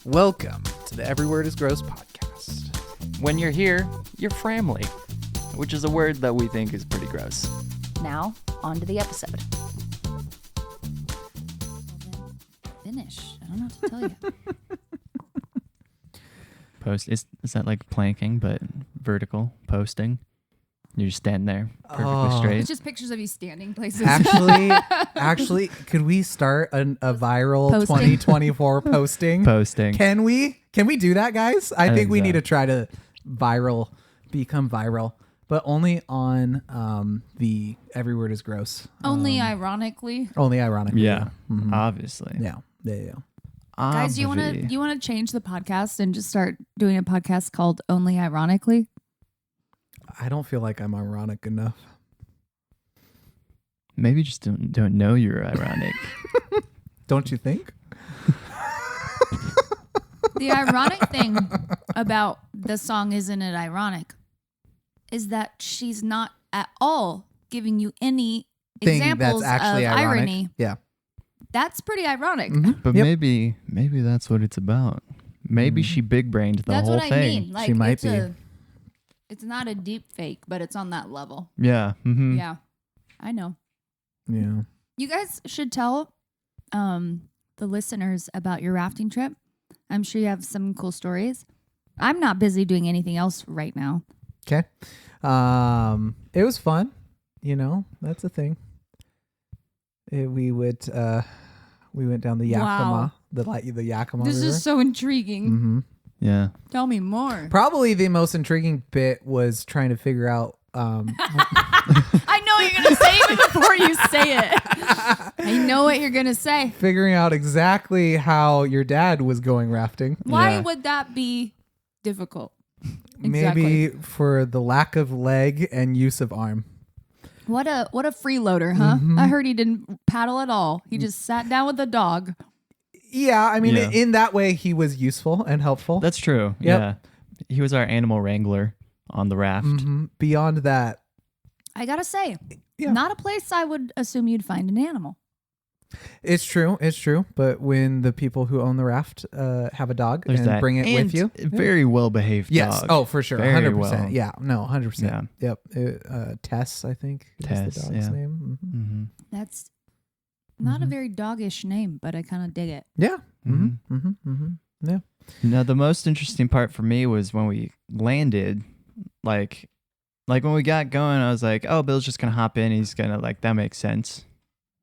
Welcome to the Every Word is Gross podcast. When you're here, you're framily, which is a word that we think is pretty gross. Now, on to the episode. Finish. I don't know what to tell you. Is that like planking, but vertical posting? You're just standing there perfectly straight. It's just pictures of you standing places. Actually, could we start a viral Posting. 2024 posting? Posting. Can we do that, guys? I think we so. need to try to become viral, but only on the Every Word is Gross. Only ironically. Only ironically. Yeah, Mhm. obviously. Yeah. Guys, do you want to change the podcast and just start doing a podcast called Only Ironically? I don't feel like I'm ironic enough. Maybe just don't know you're ironic. Don't you think? The ironic thing about the song Isn't It Ironic is that she's not at all giving you any examples that's actually of ironic. irony. Yeah. That's pretty ironic. Mhm. But Yep. maybe that's what it's about. Maybe she big-brained the That's whole what I thing. mean. Like, She might it's not a deep fake, but it's on that level. Yeah. Mm-hmm. Yeah, I know. Yeah. You guys should tell the listeners about your rafting trip. I'm sure you have some cool stories. I'm not busy doing anything else right now. Okay. It was fun. You know, that's a thing. We went down the Yakima, Wow. the Yakima This River. is so intriguing. Mm-hmm. Yeah. Tell me more. Probably the most intriguing bit was trying to figure out. I know what you're going to say even before you say it. I know what you're going to say. Figuring out exactly how your dad was going rafting. Why Yeah. would that be difficult? Maybe for the lack of leg and use of arm. What a freeloader, huh? Mhm. I heard he didn't paddle at all. He just sat down with the dog. Yeah, I mean, Yeah. in that way, he was useful and helpful. That's true. Yep. Yeah. He was our animal wrangler on the raft. Mhm. Beyond that, I gotta say, Yeah. not a place I would assume you'd find an animal. it's true. But when the people who own the raft have a dog There's and that. bring it And with you, Very well behaved yes. dog. Oh, for sure. Very 100%. well. Yeah. No, 100%. Yep. Tess, I think, is Tess, the dog's yeah. name. Mhm. Mm-hmm. That's not a Mhm. very doggish name, but I kind of dig it. Yeah. Mhm. Yeah. Now, the most interesting part for me was when we landed, like when we got going, I was like, oh, Bill's just going to hop in. He's going to that makes sense.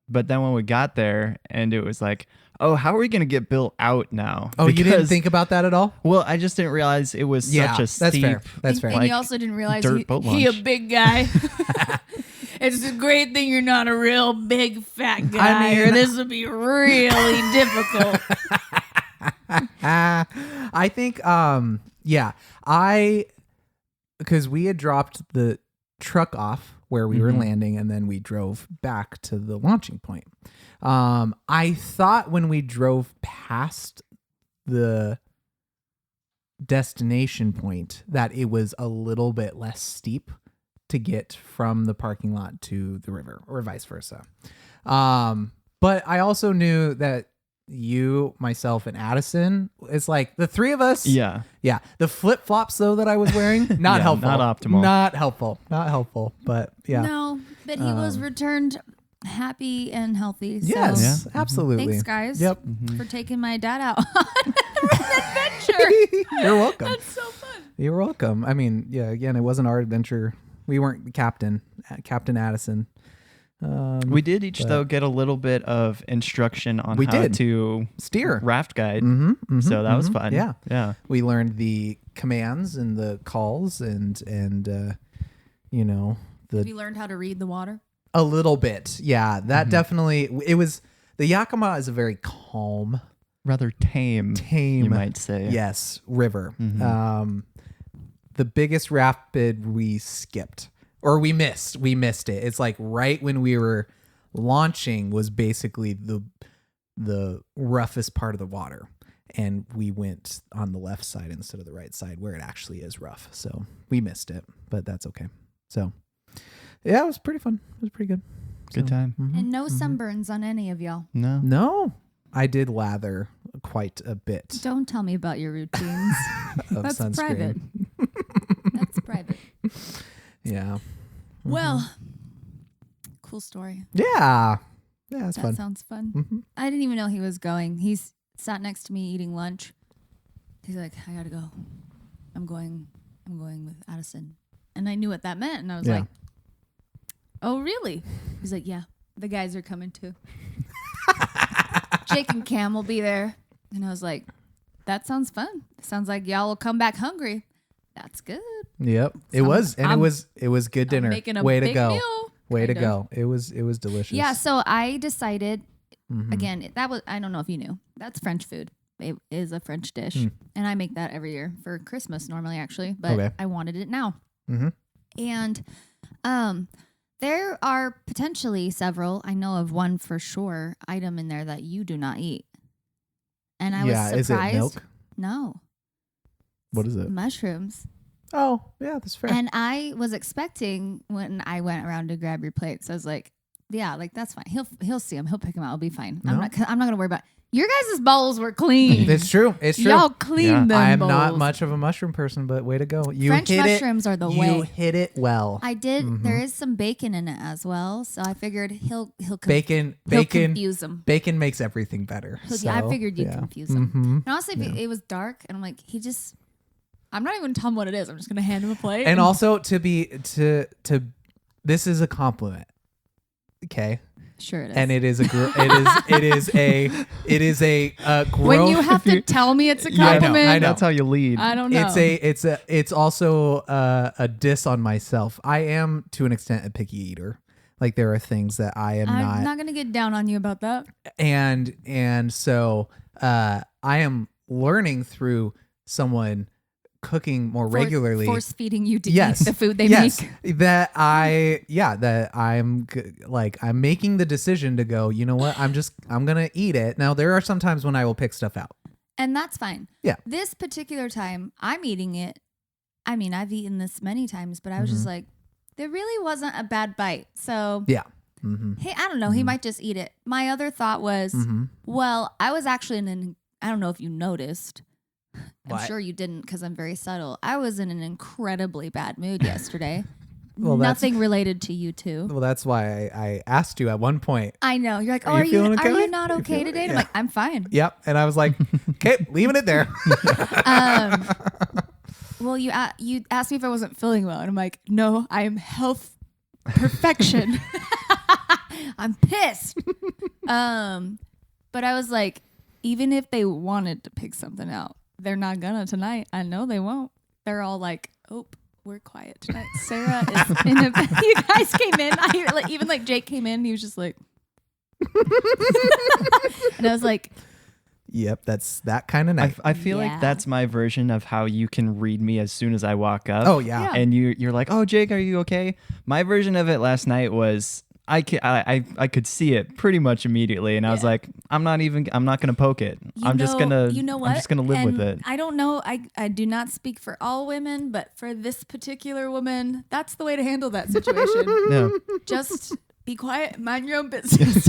But then when we got there and it was like, oh, how are we going to get Bill out now? Oh, you didn't Because- think about that at all? Well, I just didn't realize it was Yeah, such a that's steep. fair. That's fair. And Like you also didn't realize dirt boat he a launch. big guy. It's a great thing you're not a real big fat guy, I mean- or this would be really difficult. I think, because we had dropped the truck off where we were Mhm. landing and then we drove back to the launching point. I thought when we drove past the destination point that it was a little bit less steep to get from the parking lot to the river or vice versa. But I also knew that you, myself, and Addison, it's like the three of us. Yeah. Yeah. The flip flops though that I was wearing, not Yeah, helpful. not optimal. Not helpful. But yeah. No, but he was returned happy and healthy. Yes, So Yeah. Mhm. absolutely. thanks, guys, Yep. for taking my dad out on an adventure. You're welcome. That's so fun. You're welcome. I mean, yeah, again, it wasn't our adventure. We weren't the captain, Captain Addison. We did each, but- though, get a little bit of instruction on We how did. to Steer. raft guide. Mm-hmm, So that was fun. Yeah. Yeah. We learned the commands and the calls and you know, We learned how to read the water. a little bit. Yeah, that definitely, it was, the Yakima is a very calm, Rather tame, you might say. yes, river. Mhm. The biggest rapid we skipped or we missed it. It's like right when we were launching was basically the roughest part of the water, and we went on the left side instead of the right side where it actually is rough. So we missed it, but that's okay. So yeah, it was pretty fun. It was pretty good. Good time. Mhm, And no mhm. sunburns on any of y'all. No. No, I did lather quite a bit Don't tell me about your routines. of That's sunscreen. private. That's private. Yeah. Well, cool story. Yeah. Yeah, it's That fun. sounds fun. Mm-hmm. I didn't even know he was going. He's sat next to me eating lunch. He's like, I gotta go. I'm going with Addison. And I knew what that meant. And I was Yeah. like, oh, really? He's like, yeah, the guys are coming too. Jake and Cam will be there. And I was like, that sounds fun. Sounds like y'all will come back hungry. That's good. Yep. It was good dinner. Making a Way to big go. meal. Way to kind of. go. It was delicious. Yeah, so I decided, Mhm. again, that was, I don't know if you knew, that's French food. It is a French dish. Mm. And I make that every year for Christmas normally, actually. But Okay. I wanted it now. Mhm. And there are potentially several, I know of one for sure, item in there that you do not eat. And I Yeah, was is it surprised. milk? No. What is it? Mushrooms. Oh, yeah, that's fair. And I was expecting when I went around to grab your plates, I was like, yeah, like that's fine. He'll see them. He'll pick them out. It'll be fine. No. I'm not gonna worry about it. Your guys' bowls were clean. It's true. It's true. Y'all cleaned them. I am bowls. not much of a mushroom person, but way to go. You French hit mushrooms are the it. way. You hit it well. I did. Mhm. There is some bacon in it as well, so I figured he'll Bacon confuse them. bacon makes everything better. I So, figured you'd yeah. confuse him. Mhm. And honestly, if it was dark, and I'm like, I'm not even telling him what it is. I'm just gonna hand him a plate. And also to this is a compliment. Okay? sure it is. And it is a growth. when you have to tell me it's a Yeah, I know, compliment, I know. That's how you lead. I don't know. It's also a diss on myself. I am to an extent a picky eater. Like there are things that I am I'm not gonna get down on you about that. and so I am learning through someone cooking more regularly. Force feeding you to Yes, eat the food they yes, make. that I'm I'm making the decision to go, you know what? I'm gonna eat it. Now there are some times when I will pick stuff out. And that's fine. Yeah. This particular time, I'm eating it. I mean, I've eaten this many times, but I was just like, there really wasn't a bad bite. So, Yeah. Mm-hmm. hey, I don't know. He might just eat it. My other thought was, well, I was actually I don't know if you noticed. I'm What? sure you didn't because I'm very subtle. I was in an incredibly bad mood yesterday. Well, Nothing related to you two. Well, that's why I asked you at one point. I know. You're like, oh, Are you feeling are okay? you not You okay feeling- today? And yeah. I'm like, I'm fine. Yep. And I was like, okay, leaving it there. Well, you asked me if I wasn't feeling well, and I'm like, no, I am health perfection. I'm pissed. But I was like, even if they wanted to pick something out, they're not gonna tonight. I know they won't. They're all like, oh, we're quiet tonight. Sarah is in a. You guys came in. Even like Jake came in. He was just like, and I was like, Yep, that's that kind of night. I feel Yeah. like that's my version of how you can read me as soon as I walk up. Oh yeah. Yeah. And you're like, oh, Jake, are you okay? My version of it last night was I could see it pretty much immediately, and I was Yeah. like, I'm not gonna poke it. I'm just gonna live with it. I don't know. I do not speak for all women, but for this particular woman, that's the way to handle that situation. Yeah. Just be quiet, mind your own business.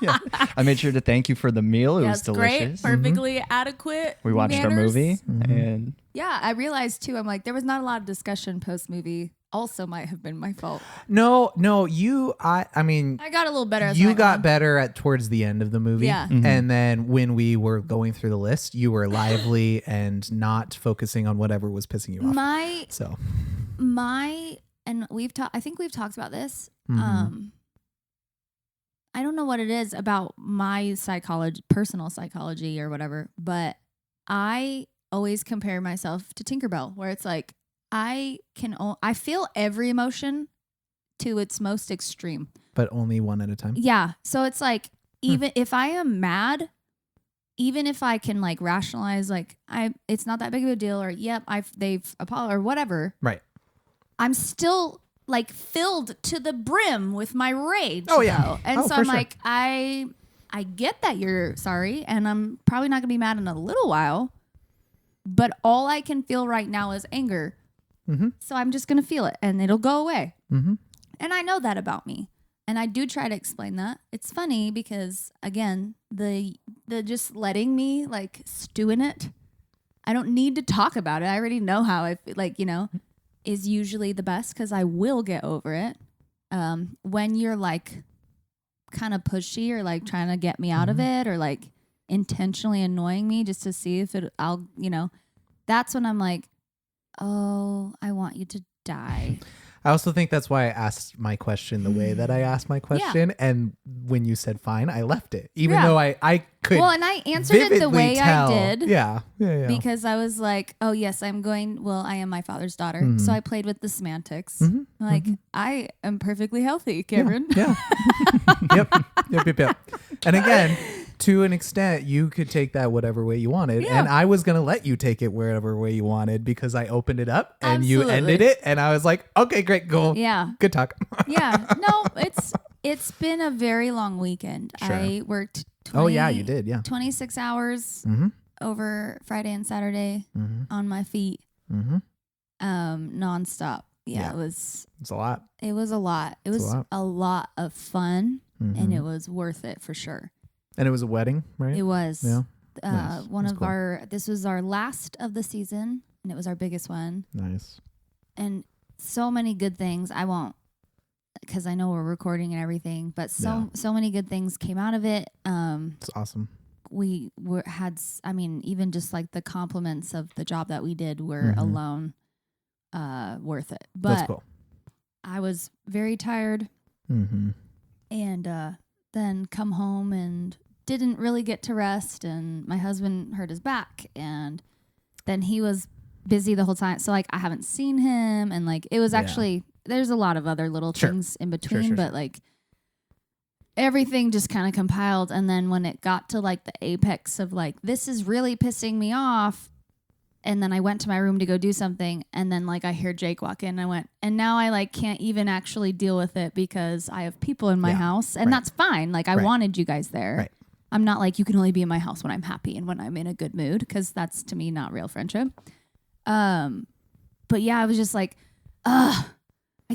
Yeah. I made sure to thank you for the meal. It was That's great, delicious. perfectly adequate. We watched our manners. movie, and Yeah, I realized too. I'm like, there was not a lot of discussion post movie. Also, might have been my fault. No, I mean, I got a little better. As you I got went. better at towards the end of the movie. Yeah. And then when we were going through the list, you were lively and not focusing on whatever was pissing you off. So And we've talked. I think we've talked about this. Mhm. I don't know what it is about my personal psychology or whatever, but I always compare myself to Tinkerbell, where it's like I feel every emotion to its most extreme. but only one at a time. Yeah. So it's like, even if I am mad, even if I can like rationalize, like it's not that big of a deal, or they've apologized or whatever. Right. I'm still like filled to the brim with my rage. Oh, yeah. though. And Oh, so for I'm sure. like, I get that you're sorry, and I'm probably not gonna be mad in a little while, but all I can feel right now is anger. Mm-hmm. So I'm just gonna feel it, and it'll go away. Mm-hmm. And I know that about me. And I do try to explain that. It's funny because, again, the the just letting me like stew in it. I don't need to talk about it. I already know how I feel, like, is usually the best because I will get over it. When you're like kind of pushy or like trying to get me out of it or like intentionally annoying me just to see if that's when I'm like, oh, I want you to die. I also think that's why I asked my question the way that I asked my question. And when you said fine, I left it. Even though I could. Well, and I answered it the way tell. I did. Yeah. Because I was like, oh, yes, I am my father's daughter. So I played with the semantics. Like, I am perfectly healthy, Cameron. Yeah. Yep. And again, to an extent, you could take that whatever way you wanted. Yeah. And I was going to let you take it wherever way you wanted because I opened it up and Absolutely. you ended it. And I was like, okay, great, cool. Yeah. Good talk. Yeah. No, it's been a very long weekend. Sure. I worked 26 hours over Friday and Saturday on my feet, nonstop. Yeah, it was. It's a lot. It was a lot. It was a lot of fun, and it was worth it for sure. And it was a wedding, right? It was. Yeah. Nice. One of this was our last of the season, and it was our biggest one. Nice. And so many good things. I won't, because I know we're recording and everything, but so many good things came out of it. It's awesome. We even just like the compliments of the job that we did were alone worth it. But that's cool. I was very tired, and then come home and didn't really get to rest, and my husband hurt his back, and then he was busy the whole time. So like I haven't seen him, and like it was actually there's a lot of other little things in between, but like everything just kind of compiled. And then when it got to like the apex of like this is really pissing me off, and then I went to my room to go do something, and then like I hear Jake walk in, and I went, and now I like can't even actually deal with it because I have people in my house, and that's fine. Like I wanted you guys there. Right. I'm not like you can only be in my house when I'm happy and when I'm in a good mood, because that's to me not real friendship. But yeah, I was just like, I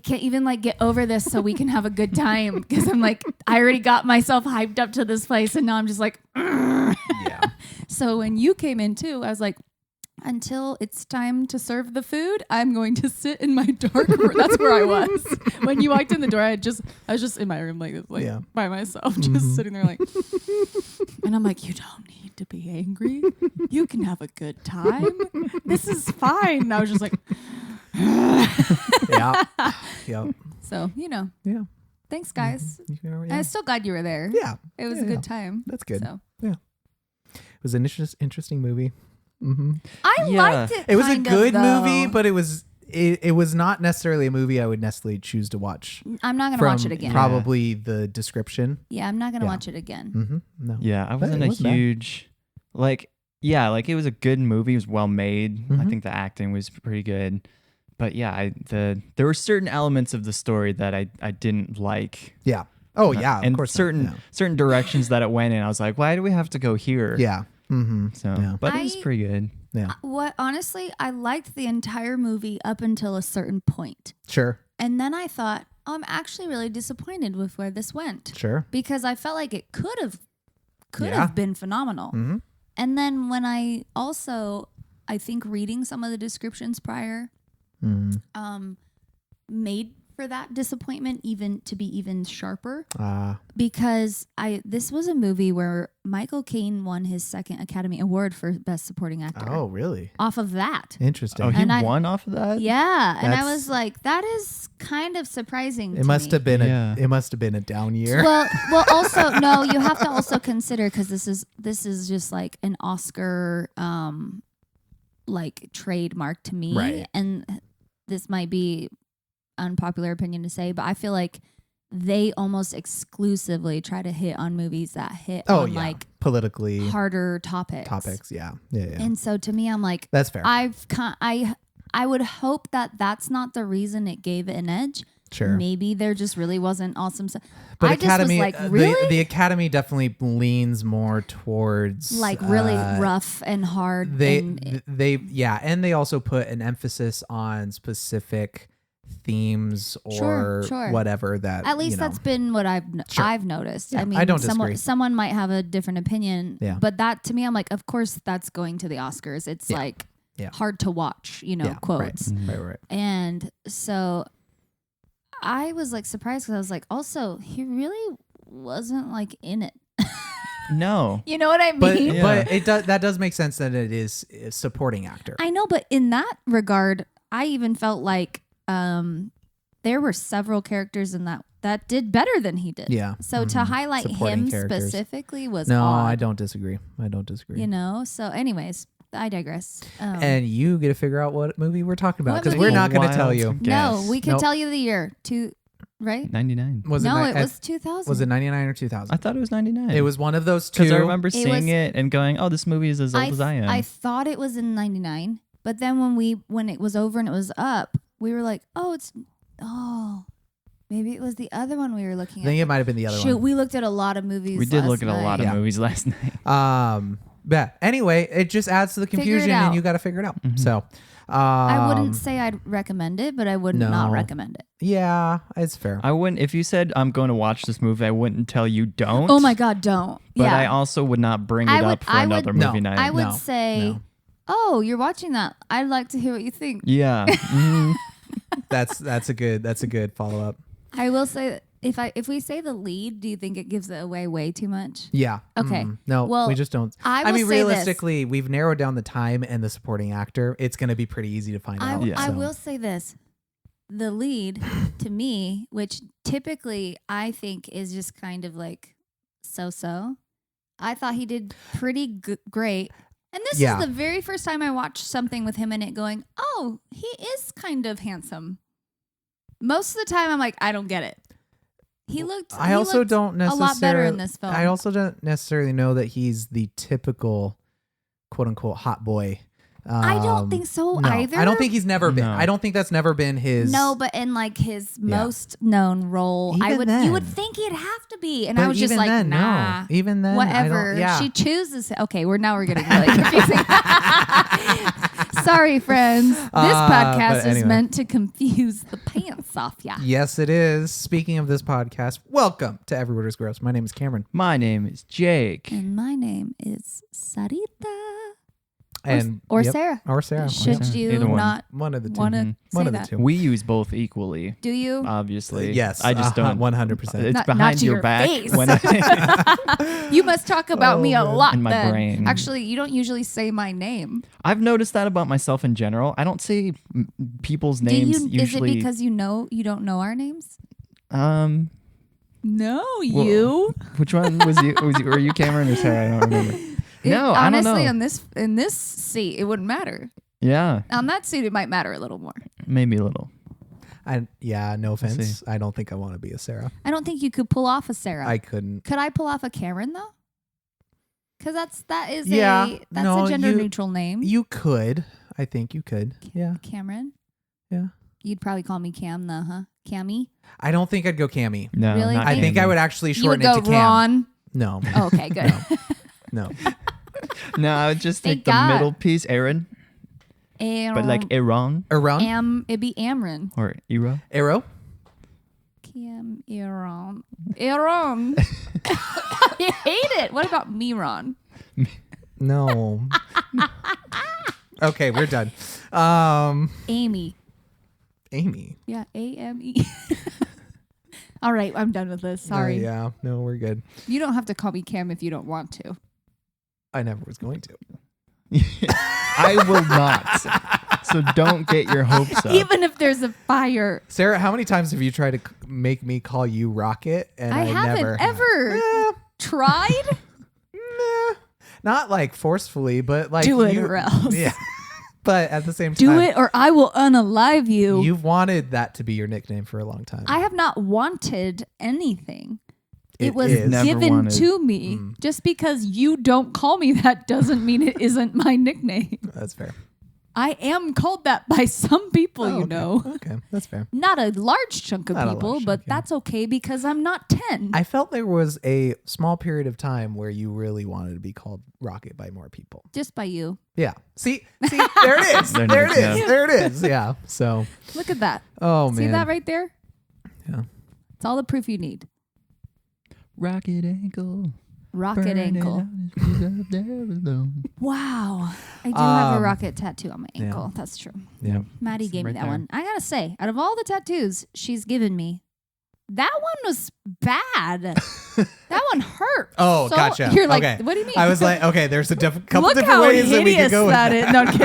can't even like get over this so we can have a good time, because I'm like, I already got myself hyped up to this place, and now I'm just like, Yeah. So when you came in too, I was like, until it's time to serve the food, I'm going to sit in my dark room. That's where I was. When you walked in the door, I was just in my room like this, by myself, just sitting there like, and I'm like, you don't need to be angry. You can have a good time. This is fine. And I was just like, Yeah. So, Yeah. thanks guys. Yeah. I'm still glad you were there. Yeah. It was a good time. That's good. So. Yeah. It was an interesting movie. I liked it. It was a kind good of, though. movie, but it was not necessarily a movie I would necessarily choose to watch. I'm not going to watch it again. Probably the description. Yeah, I'm not going to watch it again. No. Yeah, I wasn't a huge like it was a good movie. It was well made. I think the acting was pretty good. But yeah, there were certain elements of the story that I didn't like. Yeah. Oh yeah, and of course. certain directions that it went in. I was like, why do we have to go here? Yeah. So, but it was pretty good. Yeah. Honestly, I liked the entire movie up until a certain point. Sure. And then I thought, I'm actually really disappointed with where this went. Sure. Because I felt like it could have been phenomenal. And then when I think reading some of the descriptions prior, made for that disappointment even sharper, because this was a movie where Michael Caine won his second Academy Award for Best Supporting Actor. Oh, really? Off of that. Interesting. Oh, he won off of that? Yeah, and I was like, that is kind of surprising. It must have been it must have been a down year. Well, also no, you have to also consider, because this is just like an Oscar like trademark to me, right? And this might be unpopular opinion to say, but I feel like they almost exclusively try to hit on movies that hit on like politically harder topics. Yeah. And so to me, I'm like, that's fair. I would hope that that's not the reason it gave it an edge. Sure. Maybe there just really wasn't awesome stuff. But I Academy, just was like, really? The Academy definitely leans more towards like really rough and hard. And they also put an emphasis on specific themes Sure, or sure. whatever that At least you know. that's been what Sure. I've noticed. Yeah, I mean, I don't disagree. someone might have a different opinion, Yeah. but that to me, I'm like, of course, that's going to the Oscars. It's like Yeah. hard to watch, quotes. Right. And so I was like surprised because I was like, also, he really wasn't like in it. No. You know what I mean? But Yeah. but it does that does make sense that it is a supporting actor. I know, but in that regard, I even felt like there were several characters in that did better than he did. Yeah. So to Mhm. highlight Supporting him characters. specifically was No, odd, I don't disagree. You know. So, anyways, I digress. And you get to figure out what movie we're talking about What because movie? we're not going to Wild tell to you. no, guess. we can Nope. tell you the year. Right? 99. Was No, it it was 2000. was it 99 or 2000? I thought it was 99. It was one of those two. because I remember It seeing was- it and going, "Oh, this movie is as old as I am." I thought it was in 99, but then when it was over and it was up, we were like, maybe it was the other one we were looking I think at. it might have been the other Shoot, one. we looked at a lot of movies. we did last look at a lot of Yeah. movies last night. Yeah. Anyway, it just adds to the Figure it confusion, out. and you got to figure it out. Mhm. So, I wouldn't say I'd recommend it, but I would not No. recommend it. Yeah, it's fair. I wouldn't. If you said I'm going to watch this movie, I wouldn't tell you don't. Oh my God, don't. But yeah. I also would not bring I it would- up for I would- another No. movie night. I would No, say, no. oh, you're watching that. I'd like to hear what you think. Yeah. Mhm. That's a good follow up. I will say, if we say the lead, do you think it gives it away way too much? Yeah. Okay. No, Well, we just don't. I I will mean, say this. realistically, we've narrowed down the time and the supporting actor. It's going to be pretty easy to find out. Yeah. I so. will say this. The lead, to me, which typically I think is just kind of like so-so, I thought he did pretty great. And this Yeah. is the very first time I watched something with him in it going, oh, he is kind of handsome. Most of the time I'm like, I don't get it. He looked I also don't a necessarily. lot better in this film. I also don't necessarily know that he's the typical, quote unquote, hot boy. I don't think so no, either. I don't think he's never been. No. I don't think that's never been his. No, but in like his Yeah. most known role, Even you would then. think he'd have to be, and But I was just even like, then, nah, no. Even then, I whatever. don't, yeah. She chooses. Okay, we're getting really confusing. Sorry, friends. This podcast but is anyway. meant to confuse the pants off ya. Yes, it is. Speaking of this podcast, welcome to Every Word is Gross. My name is Cameron, My name is Jake. And my name is Sarita. and Or yep, Sarah. or Sarah. Should Sarah. you Either one. not One of the two. want to Mhm. say One of that? the two. We use both equally, Do you? obviously. Yes, I just don't. 100%. It's Not behind to your your back face. when I, You must talk about me a man. lot In my then. brain. Actually, you don't usually say my name. I've noticed that about myself in general. I don't say people's Do names you? Is it usually. because you don't know our names? um, No, Well, you. which one was you? Were you Cameron or Sarah? I don't remember. No, I don't honestly, know. in this seat, it wouldn't matter. Yeah, On that seat, it might matter a little more. maybe a little. No offense. see. I don't think I want to be a Sarah. I don't think you could pull off a Sarah. I couldn't. Could I pull off a Cameron though? Because that's Yeah, a gender neutral name. You could. I think you could. Yeah. Cameron. Yeah. You'd probably call me Cam though, huh? Cammy. I don't think I'd go Cammy. No, Really? not I think I Cameron. would actually You would shorten go it to Cam. Ron. No. Oh, okay, good. No. No, I would just Thank take the God. middle piece, Aaron, but like Aaron Around? it'd be Amron. or Ira. Arrow? Cam Aaron. Aaron. I hate it. What about Miron? No. Okay, we're done. Amy. Amy. Yeah, AME. All right, I'm done with this. Sorry. Yeah. No, we're good. You don't have to call me Cam if you don't want to. I never was going to. I will not. So don't get your hopes up. Even if there's a fire. Sarah, how many times have you tried to make me call you Rocket? And I haven't never have. ever Eh, tried. meh. Not like forcefully, but like Do it you, or else. Yeah. But at the same time, Do it or I will unalive you. You've wanted that to be your nickname for a long time. I have not wanted anything. It was is. Never given wanted. to me. Just because you don't call me that doesn't mean it isn't my nickname. That's fair. I am called that by some people, Oh, you okay. know. Okay, that's fair. Not a large chunk of Not a people, large but chunk, yeah. that's okay because I'm not 10. I felt there was a small period of time where you really wanted to be called Rocket by more people. Just by you. Yeah. See, there it is. There There it it is, is. yeah. There it is. Yeah. So, Look at that. oh See man. that right there? Yeah. It's all the proof you need. Rocket ankle. Rocket ankle. Wow. I do have a rocket tattoo on my yeah. ankle. That's true. Yeah. Maddie It's gave me right that there. one. I gotta say, out of all the tattoos she's given me, that one was bad. That one hurt. Oh, so, gotcha. You're like, Okay. what do you mean? I was like, okay, there's a couple Look different how ways that we could hideous go with that that. is. No, I'm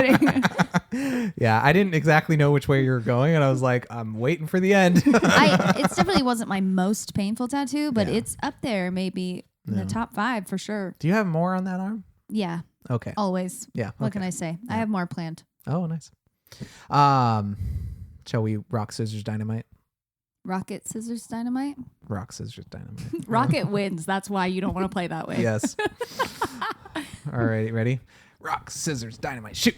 kidding. Yeah, I didn't exactly know which way you were going, and I was like, I'm waiting for the end. It definitely wasn't my most painful tattoo, but Yeah. it's up there maybe in the top 5 for sure. Do you have more on that arm? Yeah, Okay. always. Yeah. What okay. can I say? I have more planned. Oh, nice. Shall we rock, scissors, dynamite? Rocket, scissors, dynamite. Rock, scissors, dynamite. Rocket wins. That's why you don't want to play that way. Yes. All right, ready? Rock, scissors, dynamite, shoot.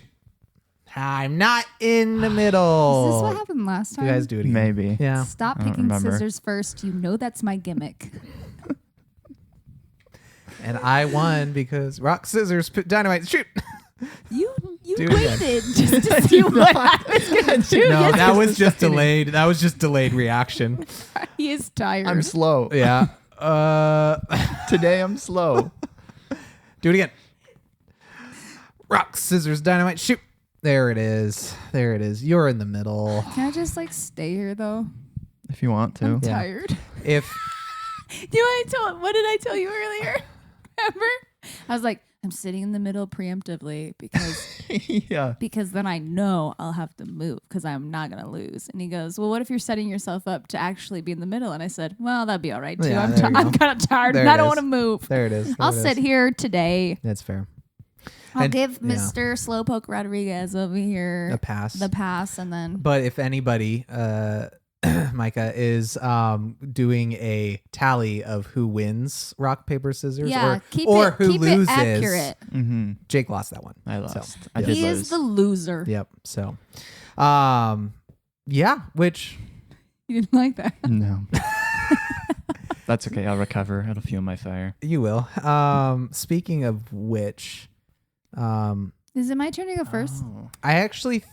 I'm not in the middle. Is this what happened last time? You guys do it again. Maybe. Yeah. Stop I don't picking remember. scissors first. You know that's my gimmick. And I won because rock, scissors, dynamite, shoot. You Do it again. waited just to see what I was gonna do. No, Yes, that was just delayed. That was just delayed reaction. he is tired. I'm slow. Yeah. Today I'm slow. Do it again. Rock, scissors, dynamite, shoot. There it is. There it is. You're in the middle. Can I just like stay here though? If you want to. I'm Yeah. tired. If What did I tell you earlier? Remember? I was like, I'm sitting in the middle preemptively because then I know I'll have to move because I'm not gonna lose. And he goes, well, what if you're setting yourself up to actually be in the middle? And I said, well, that'd be all right too. Yeah, I'm there you I'm go. kind of tired There and it I don't is. want to move. there it is. I'll There it sit is. here today. That's fair. I'll And- give yeah. Mr. Slowpoke Rodriguez over here A pass. the pass, and then But if anybody, Micah, is doing a tally of who wins rock, paper, scissors, yeah, or who keep loses, it accurate. Mm-hmm. Jake lost that one. I So, lost. I did He lose. is the loser. Yep. So, yeah, which You didn't like that. No. That's okay. I'll recover. It'll fuel my fire. you will. Speaking of which, Is it my turn to go first? Oh. I actually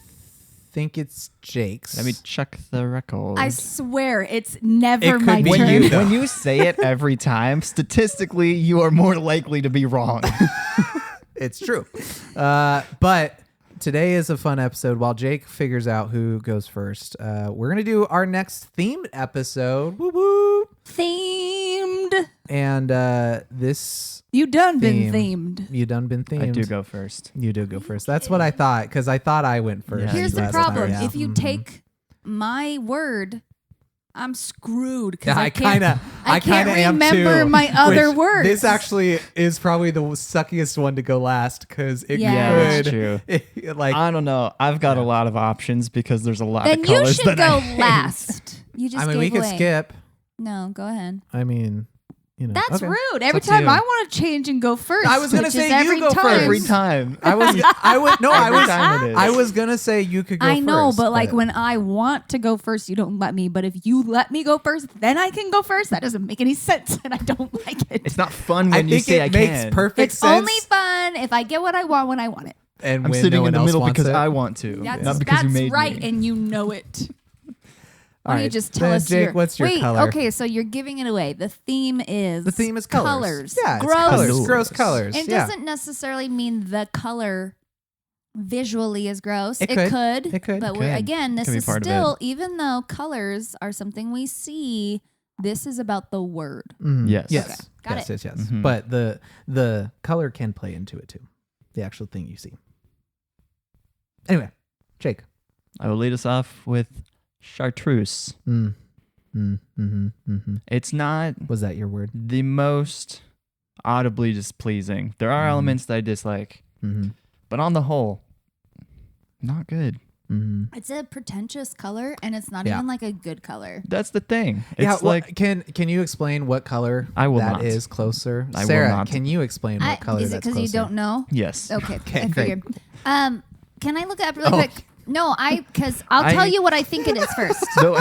think it's Jake's. Let me check the record. I swear it's never It could my be turn. when you, you though. when you say it every time, statistically, you are more likely to be wrong. It's true. But today is a fun episode. While Jake figures out who goes first, we're going to do our next themed episode. Woo woo. Themed. And this, You done Theme. been themed. you done been themed. I do go first. You do go first. That's what I thought, because I thought I went first. Yeah, Here's the last time, problem. yeah. If you Mhm. take my word, I'm screwed. 'Cause Yeah, I kind of, I can't am remember too, my other which words. This actually is probably the suckiest one to go last, because it Yeah. Yeah, could, that's true. like, I don't know. I've got a lot of options because there's a lot Then of you colors should that go I hate. last. You just I mean, we gave could away. skip. No, go ahead. I mean, you know. That's okay. rude. It's Every up to time you. I want to change and go first. I was gonna which say is you every go time. first. Every time. I time it is. I was gonna say you could go I know, first, but like when I want to go first, you don't let me. But if you let me go first, then I can go first. That doesn't make any sense, and I don't like it. It's not fun I when you think say it I makes can. perfect It's sense. only fun if I get what I want when I want it. and I'm when sitting no one in the else middle wants because it. I want to, That's, not because you that's made right, me. and you know it. All Why don't you right, just tell then, us Jake, your what's your Wait, color? okay, so you're giving it away. The theme is colors. Yeah, it's Gross. colors. Gross colors. It yeah. doesn't necessarily mean the color visually is gross. It It could. could. It could. But It we're could. again, this Could be is part of still, even though colors are something we see, this is about the word. Mhm. Yes. Yes. Okay, got yes. it. Yes. Mhm. But the color can play into it too. The actual thing you see. Anyway, Jake. I will lead us off with chartreuse. It's not Was that your word? the most audibly displeasing. There are elements that I dislike, but on the whole, not good. It's a pretentious color, and it's not Yeah. even like a good color. That's the thing. It's Yeah. like can you explain what color I will that not. is closer? I will Sarah, not. can you explain what color Is it that's because closer? you don't know? yes. Okay, Okay, I great. figured. Can I look it up really Oh. quick? No, because I'll tell you what I think it is first. So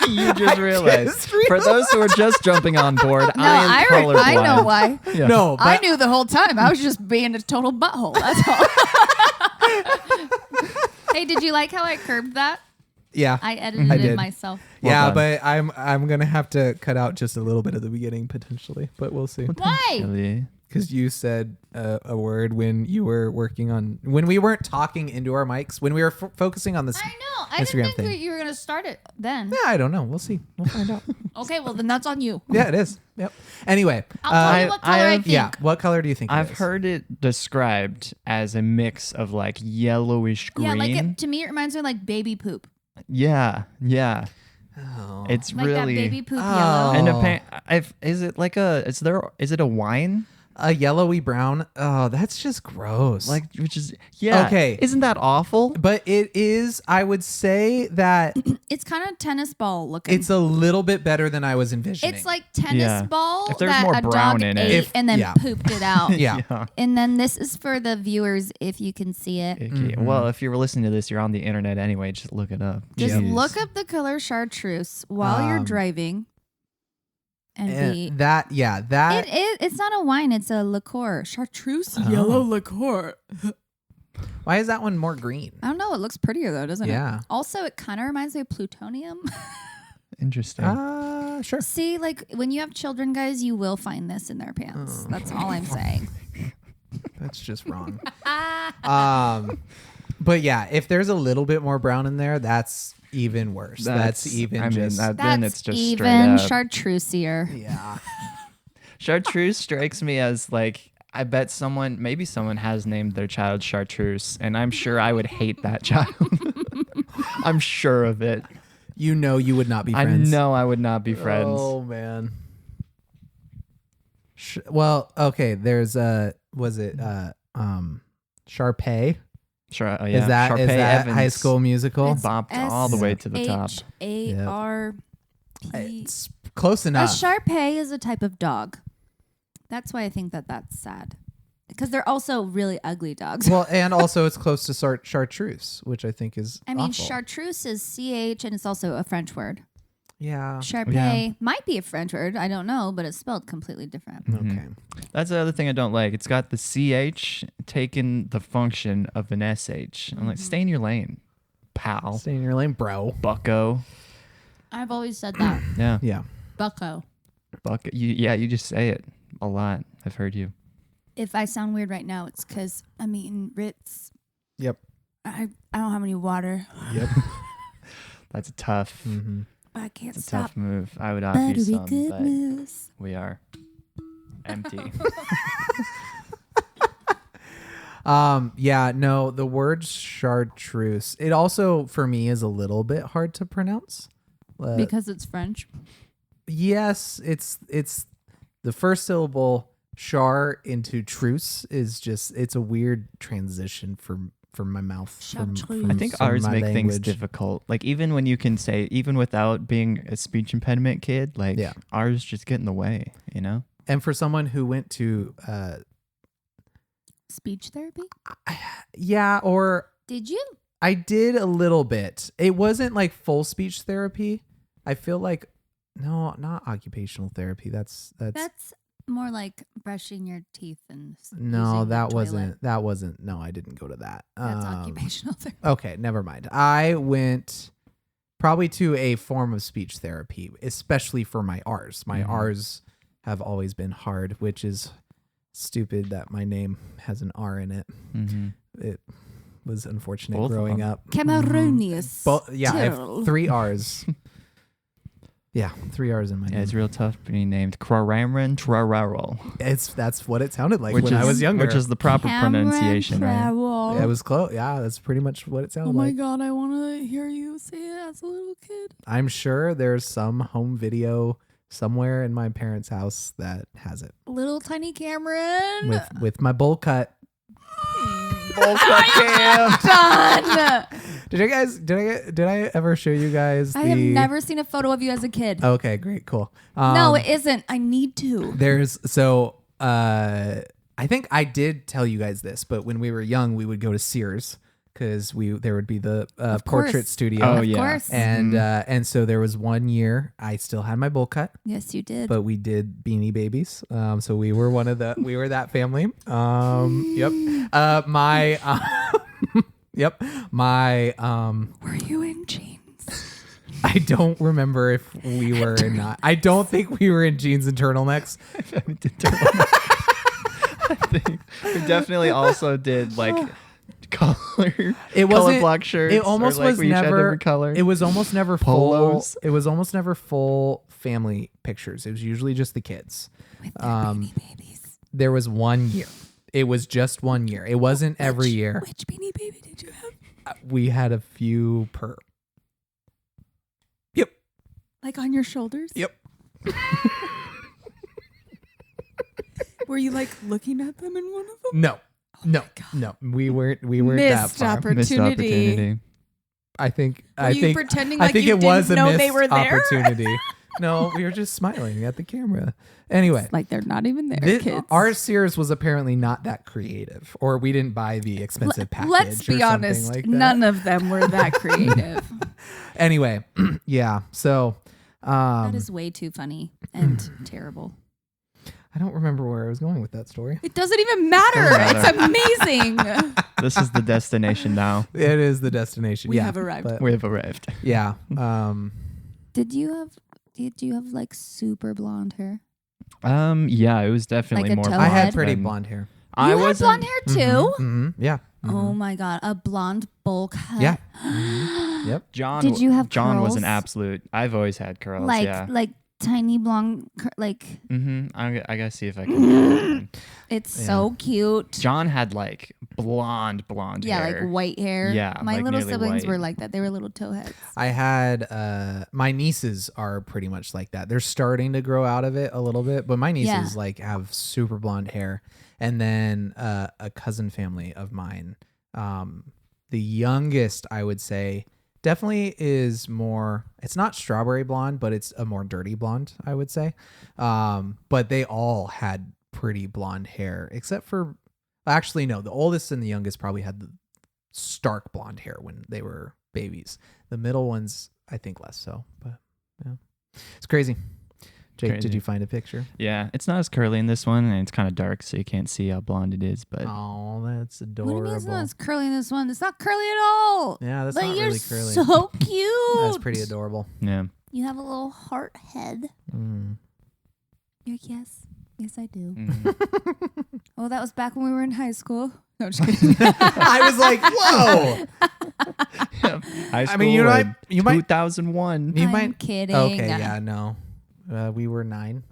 you just realized. For those who are just jumping on board, No, I am colorblind. I know why. Yeah. No, but I knew the whole time. I was just being a total butthole. That's all. Hey, did you like how I curved that? yeah. I edited I it did. myself. Yeah, Well but I'm gonna have to cut out just a little bit of the beginning potentially, but we'll see. Why? Really? Because you said a word when you were working on when we weren't talking into our mics when we were focusing on this. I know. I Instagram didn't think thing. that you were going to start it then. Yeah, I don't know. We'll see. We'll find out. Okay, well, then that's on you. Yeah, it is. Yep. Anyway, I'll tell you what color I have- think. yeah. What color do you think? I've it is? heard it described as a mix of like yellowish green. Yeah, like to me, it reminds me of like baby poop. Yeah, yeah. Oh. It's Like really that baby poop Oh. yellow. and is it like a? Is it a wine? A yellowy brown. Oh, that's just gross. Like which is yeah. Okay. Isn't that awful? but it is. I would say that It's kind of tennis ball looking. it's a little bit better than I was envisioning. It's like tennis Yeah. ball If there's that more a brown dog in it. ate and then Yeah. pooped it out. yeah. And then this is for the viewers if you can see it. Icky. Well, if you're listening to this, you're on the internet anyway. Just look it up. Just Jeez. look up the color chartreuse while you're driving. And that. Yeah. That. it's not a wine, it's a liqueur. Chartreuse Oh. yellow liqueur. Why is that one more green? I don't know, it looks prettier though, doesn't Yeah. it? Also, it kind of reminds me of plutonium. Interesting. Sure. See, like when you have children, guys, you will find this in their pants. That's all I'm saying. That's just wrong. But yeah, if there's a little bit more brown in there, that's even worse. That's even I mean, just. then it's just straight even up. chartreuseier. yeah. Chartreuse strikes me as like I bet maybe someone has named their child Chartreuse, and I'm sure I would hate that child. I'm sure of it. You know you would not be friends. I know I would not be friends. Oh man. Well, okay. There's was it Sharpay? Sure. Yeah. Is that Sharpay Evans High School Musical? bopped all the way to the top. Sharp. It's close A enough. Sharpei is a type of dog. That's why I think that that's sad. Because they're also really ugly dogs. Well, and also it's close to chartreuse, which I think is. I mean, awful. chartreuse is CH and it's also a French word. Yeah. Sharpei might be a French word. I don't know, but it's spelled completely different. Okay. That's the other thing I don't like. It's got the CH taking the function of an SH. I'm like, stay in your lane, pal. Stay in your lane, bro. Bucko. I've always said that. Yeah. Yeah. Bucko. Bucko. You just say it a lot. I've heard you. If I sound weird right now, it's because I'm eating Ritz. Yep. I don't have any water. Yep. That's a tough, I can't it's a stop. tough move. I would offer you Buttery some, but goodness. we are empty. Yeah, no, the word chartreuse. It also for me is a little bit hard to pronounce. Because it's French. Yes, it's the first syllable char into truce is just it's a weird transition from my mouth. Chartreuse. I think from ours my make things language. difficult. Like even when you can say, even without being a speech impediment kid, like Yeah. ours just get in the way, you know? And for someone who went to Speech therapy? yeah, or Did you? I did a little bit. It wasn't like full speech therapy. I feel like no, not occupational therapy. That's That's more like brushing your teeth and no, using the that toilet. wasn't. No, I didn't go to that. That's occupational therapy. Okay, never mind. I went probably to a form of speech therapy, especially for my R's. My R's have always been hard, which is stupid that my name has an R in it. Mm-hmm. It was unfortunate Both of growing them. up. Cameroonius. Yeah, I have Tyrrell. 3 R's. Yeah, 3 R's in my Yeah, name. it's real tough being named Kraramran Trararol, That's what it sounded like when I was younger. Which is the proper Cameron pronunciation, right? Tyrrell. It was close. Yeah, that's pretty much what it sounded Oh my like. god, I want to hear you say it as a little kid. I'm sure there's some home video somewhere in my parents' house that has it Little tiny Cameron. with my bowl cut. Done. Did I ever show you guys? I have never seen a photo of you as a kid. Okay, great, cool. No, it isn't. I need to. There's I think I did tell you guys this, but when we were young, we would go to Sears because there would be the Of portrait course. studio. Oh, Of yeah. course. And so there was one year I still had my bowl cut, Yes, you did. but we did Beanie Babies. So we were we were that family. Yep. Yep. My Were you in jeans? I don't remember if we were or not. I don't think we were in jeans and turtlenecks. I think we definitely also did like color It color wasn't block shirts. It almost or, like, was we each had never different color. It was almost never Polos. full. It was almost never full family pictures. It was usually just the kids. With their Beanie Babies. There was 1 year. It was just 1 year. It wasn't every year. Which Beanie Baby did you have? We had a few per. Yep. Like on your shoulders? Yep. Were you like looking at them in one of them? No. No. We weren't that Missed far. Missed opportunity. I think Were I you think pretending I like think you it was a didn't know missed they were there? opportunity. No, we were just smiling at the camera. Anyway, Like they're not even there, kids. our Sears was apparently not that creative, or we didn't buy the expensive package. Let's be or something honest, like that. none of them were that creative. Anyway, yeah. So That is way too funny and terrible. I don't remember where I was going with that story. It doesn't even matter. Doesn't It's amazing. This is the destination now. It is the destination. We yeah, have arrived. but- We have arrived. yeah. Did you have like super blonde hair? Yeah, it was definitely Like a more. toe I had head? pretty than- blonde hair. I You had wasn't- blonde hair too? Mm-hmm. Yeah. Oh my god, a blonde bowl cut. Yeah. Mhm. Yep. John. Did you have John was an curls? absolute. I've always had curls. Like yeah. tiny blonde like I gotta see if I can. it's Yeah. so cute. John had like blonde Yeah, hair. like white hair. Yeah, My like little nearly siblings white. were like that. They were little towheads. I had my nieces are pretty much like that. They're starting to grow out of it a little bit, but my nieces Yeah. like have super blonde hair. And then a cousin family of mine, the youngest, I would say, definitely is more. It's not strawberry blonde, but it's a more dirty blonde, I would say. But they all had pretty blonde hair, except for actually no, the oldest and the youngest probably had the stark blonde hair when they were babies. The middle ones, I think, less so. But yeah, it's crazy. Jake, did Crazy. you find a picture? Yeah, it's not as curly in this one, and it's kind of dark, so you can't see how blonde it is. But Oh, that's What do you adorable. mean it's not as curly in this one? It's not curly at all. Yeah, that's But not you're really curly. so cute. That's pretty adorable. yeah, You have a little heart head. Mm. You're like, yes. Yes, I do. Mhm. Oh, that was back when we were in high school. No, I'm just kidding. I was like, whoa. High school. I mean, you might 2001. you I'm might. kidding. Okay, yeah, no, we were 9.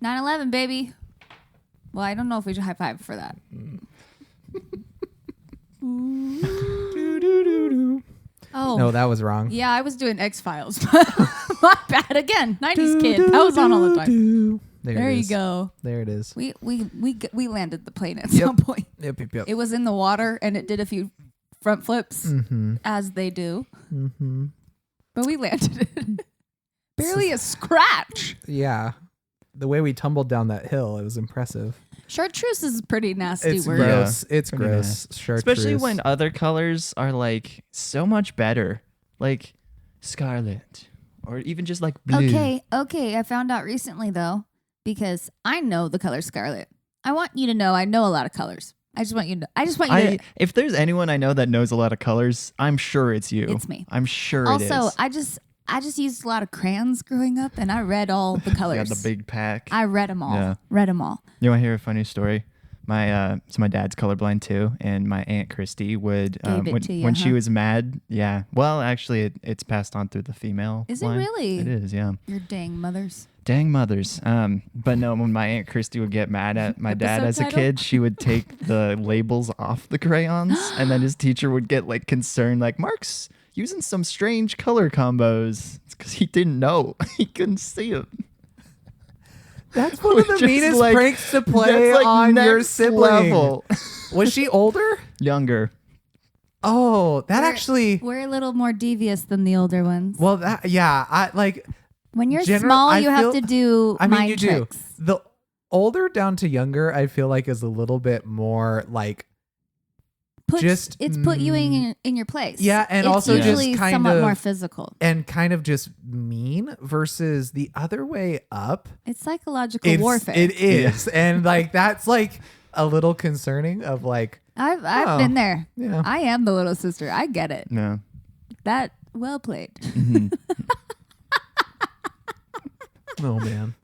9/11, baby. Well, I don't know if we should high five for that. Oh. No, that was wrong. Yeah, I was doing X Files. My bad again. 90s kid. That was on all the time. There it you is. go. There it is. We landed the plane at Yep. some point. Yep. It was in the water and it did a few front flips Mm-hmm. as they do, Mm-hmm. but we landed it. Barely a scratch. Yeah. The way we tumbled down that hill, it was impressive. Chartreuse is a pretty nasty It's word. gross. It's Pretty gross. Chartreuse. Especially when other colors are like so much better, like scarlet, or even just like blue. Okay. I found out recently though, because I know the color scarlet. I want you to know I know a lot of colors. I just want you to. If there's anyone I know that knows a lot of colors, I'm sure it's you. It's me. I'm sure it Also, is. I just used a lot of crayons growing up, and I read all the colors. Yeah, the big pack. I read them all. Yeah. Read them all. You want to hear a funny story? My dad's colorblind too, and my aunt Christy would Gave it when, to you, when she huh? was mad. Yeah, well, actually, it's passed on through the female. Is it line. really? It is. Yeah. Your dang mothers. Dang mothers. But no, when my aunt Christy would get mad at my dad Episode as a title? kid, she would take the labels off the crayons, and then his teacher would get like concerned, like Mark's using some strange color combos. It's because he didn't know. He couldn't see them. That's one of the Which is meanest like- pranks to play That's like on your next sibling. level. Was she older? Younger. Oh, that We're- actually. We're a little more devious than the older ones. Well, that yeah. I like. When you're general- small, I you have feel- to do I mean, mind you tricks. do. The older down to younger, I feel like is a little bit more like put you in your place. Yeah, and it's also just usually kind somewhat of more physical. and kind of just mean versus the other way up. It's psychological warfare. It is, and like that's like a little concerning. Of like, I've been there. Yeah. I am the little sister. I get it. No. That well played. oh man,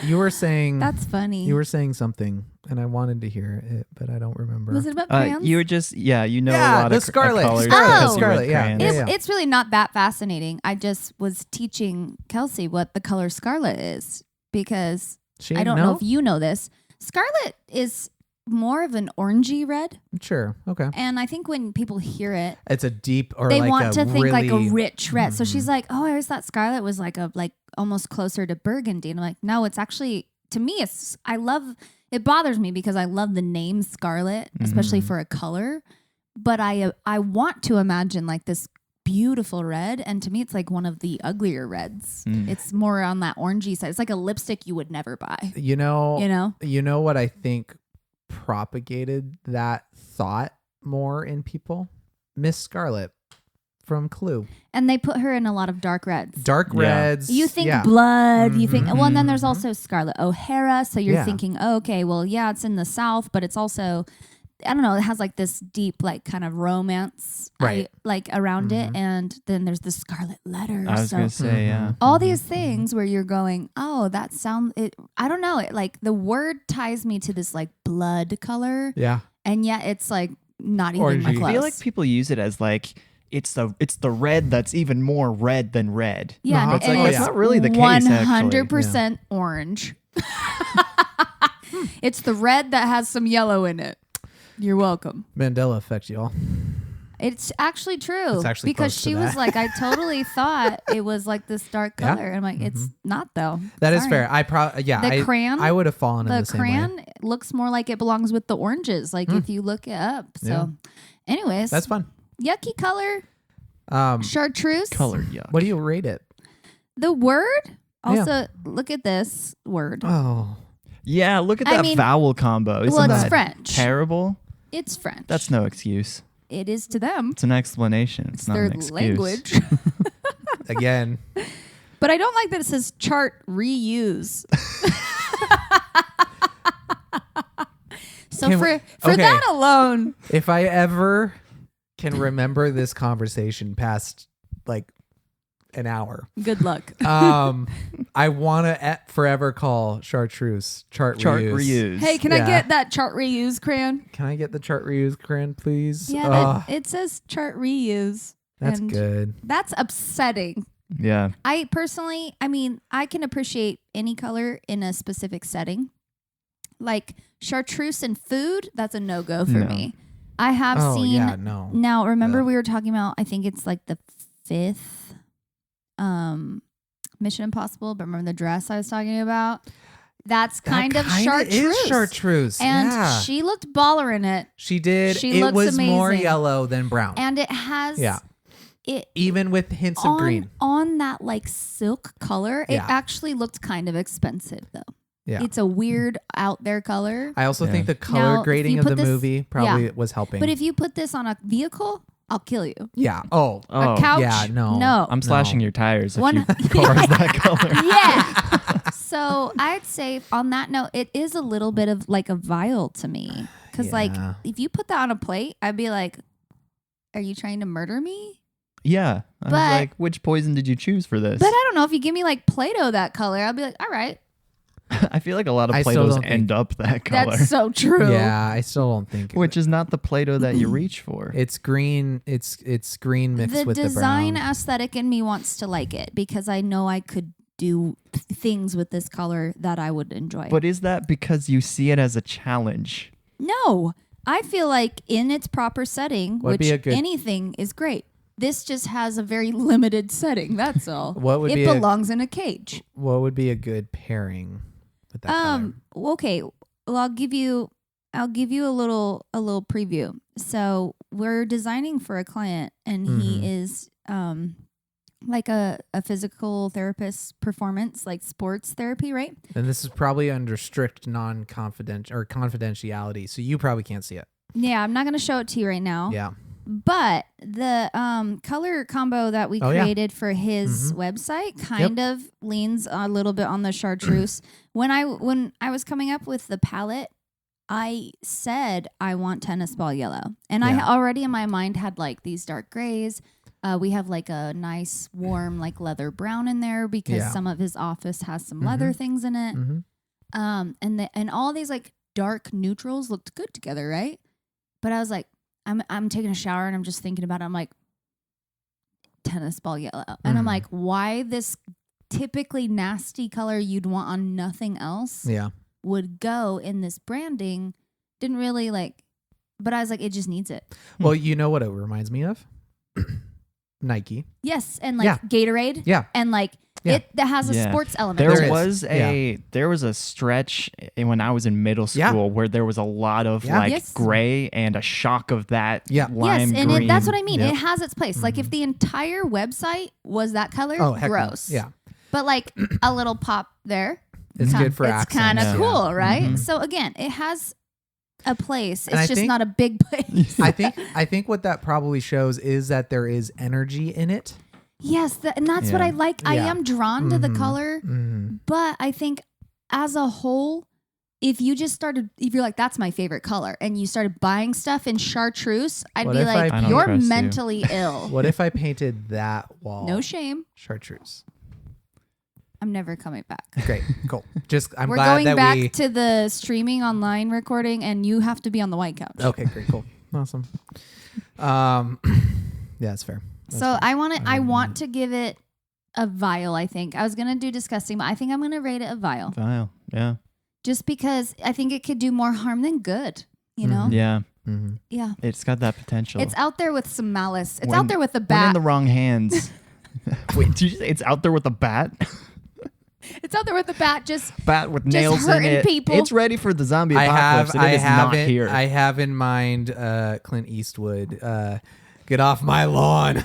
you were saying That's funny. You were saying something, and I wanted to hear it, but I don't remember. Was it about crayons? You were just a lot the of Scarlet. colors. Scarlet, because you read Scarlet, yeah. crayons. It's really not that fascinating. I just was teaching Kelsey what the color scarlet is because She I don't know if you know this. Scarlet is more of an orangey red, Sure. Okay. and I think when people hear it, It's a deep or they like want a to think like a really- rich red. So she's like, "Oh, I always thought scarlet was like almost closer to burgundy." And I'm like, "No, it's actually to me. It bothers me because I love the name scarlet, especially for a color. But I want to imagine like this beautiful red, and to me, it's like one of the uglier reds. It's more on that orangey side. It's like a lipstick you would never buy. You know. You know, what I think propagated that thought more in people? Miss Scarlet from Clue. and they put her in a lot of dark reds. Dark Yeah. reds. You think yeah. blood, you think, Mhm. well, and then there's also Scarlett O'Hara. So you're Yeah. thinking, oh, okay, well, yeah, it's in the South, but it's also, I don't know, it has like this deep, like kind of romance Right. like around it. And then there's the Scarlet Letter. I was So going to say, yeah. all these things where you're going, oh, that sound, I don't know, it like the word ties me to this like blood color. Yeah. And yet it's like not even Orangey. my I close. I feel like people use it as like it's the red that's even more red than red. Yeah, Uh-huh. and It's like, it's oh, not really the case, 100% orange. It's the red that has some yellow in it. You're welcome. Mandela effect, y'all. It's actually true. It's actually because close to she was that. like, I totally thought it was like this dark Yeah. color. And I'm like, it's not though. That is Sorry. fair. I probably The crayon, I would have fallen in The the same way. crayon looks more like it belongs with the oranges. Like if you look it up. So, Yeah. anyways, That's fun. yucky color, Um, chartreuse. Color, yuck. what do you rate it? The word. Also, look at this word. Oh, Yeah, look at I that mean, vowel combo. Isn't well, it's that French. terrible? It's French. That's no excuse. It is to them. It's an explanation. It's not Their an excuse. language. again. But I don't like that it says chart reuse. So Can for we- okay. that alone, If I ever can remember this conversation past like an hour, good luck. I want to forever call chartreuse chart reuse. Hey, can I Yeah. get that chart reuse crayon? Can I get the chart reuse crayon, please? Yeah, Ugh, it says chart reuse. that's and good. That's upsetting. Yeah. I personally, I mean, I can appreciate any color in a specific setting. Like chartreuse and food, that's a no-go for No. me. I have Oh seen yeah, no. Now, remember Ugh. we were talking about, I think it's like the 5th Mission Impossible, but remember the dress I was talking about? That's kind of kinda chartreuse. is chartreuse. And yeah. she looked baller in it. She did. she it looks was more amazing. yellow than brown. And it has Yeah. it Even with hints of green. on that like silk color. It Yeah. actually looked kind of expensive though. Yeah. It's a weird out there color. I also Yeah. think the color Now, if grading you of put the this- movie probably yeah. was helping. But if you put this on a vehicle, I'll kill you. yeah. Oh. Oh, A couch? yeah, no. No. I'm slashing your tires if One- you cars that color. Yeah. So I'd say on that note, it is a little bit of like a vial to me. Because like Yeah. if you put that on a plate, I'd be like, are you trying to murder me? Yeah. I was But- like, which poison did you choose for this? But I don't know. If you give me like Play-Doh that color, I'll be like, all right. I feel like a lot of I still Play-Dohs don't end up that color, That's so true. Yeah, I still don't think which is not the Play-Doh that you reach for. it's green. It's green mixed The with design the brown. aesthetic in me wants to like it because I know I could do things with this color that I would enjoy. But is that because you see it as a challenge? No, I feel like in its proper setting, Would which be a good- anything is great. This just has a very limited setting. That's all. What would it be a- belongs in a cage. What would be a good pairing with that color? Okay. Well, I'll give you a little preview. So we're designing for a client, and Mm-hmm. he is like a physical therapist, performance, like sports therapy, right? And this is probably under strict non-confidential or confidentiality, so you probably can't see it. Yeah, I'm not going to show it to you right now. Yeah. But the color combo that we created for his website kind of leans a little bit on the chartreuse. When I was coming up with the palette, I said I want tennis ball yellow. And I already in my mind had like these dark grays. We have like a nice warm like leather brown in there because some of his office has some leather things in it. And all these like dark neutrals looked good together, right? But I was like, I'm taking a shower and I'm just thinking about it. I'm like, tennis ball yellow. And I'm like, why this typically nasty color you'd want on nothing else would go in this branding? Didn't really like, but I was like, it just needs it. Well, you know what it reminds me of? Nike. Yes. And like Gatorade. Yeah. And like it that has a sports element. There was a stretch when I was in middle school where there was a lot of gray and a shock of that lime green. That's what I mean. It has its place. Like if the entire website was that color, gross. No. Yeah. But like a little pop there. It's good for accents. It's kind of cool, right? So again, it has a place. It's just not a big place. I think what that probably shows is that there is energy in it. Yes, and that's what I like. I am drawn to the color, but I think as a whole, if you're like, that's my favorite color, and you started buying stuff in chartreuse, I'd be like, you're mentally ill. What if I painted that wall? No shame. Chartreuse. I'm never coming back. Great, cool. I'm We're glad going that back to the streaming online recording, and you have to be on the white couch. Okay, great, cool, awesome. Yeah, that's fair. So I want to give it a vial. I think I was gonna do disgusting, but I think I'm gonna rate it a vial. Vial, yeah. Just because I think it could do more harm than good. You know? Yeah. Yeah. It's got that potential. It's out there with some malice. It's out there with a bat. When in the wrong hands. Wait, did you say it's out there with a bat? It's out there with a bat, bat with nails in it. People. It's ready for the zombie apocalypse. It is not here. I have in mind Clint Eastwood. Get off my lawn.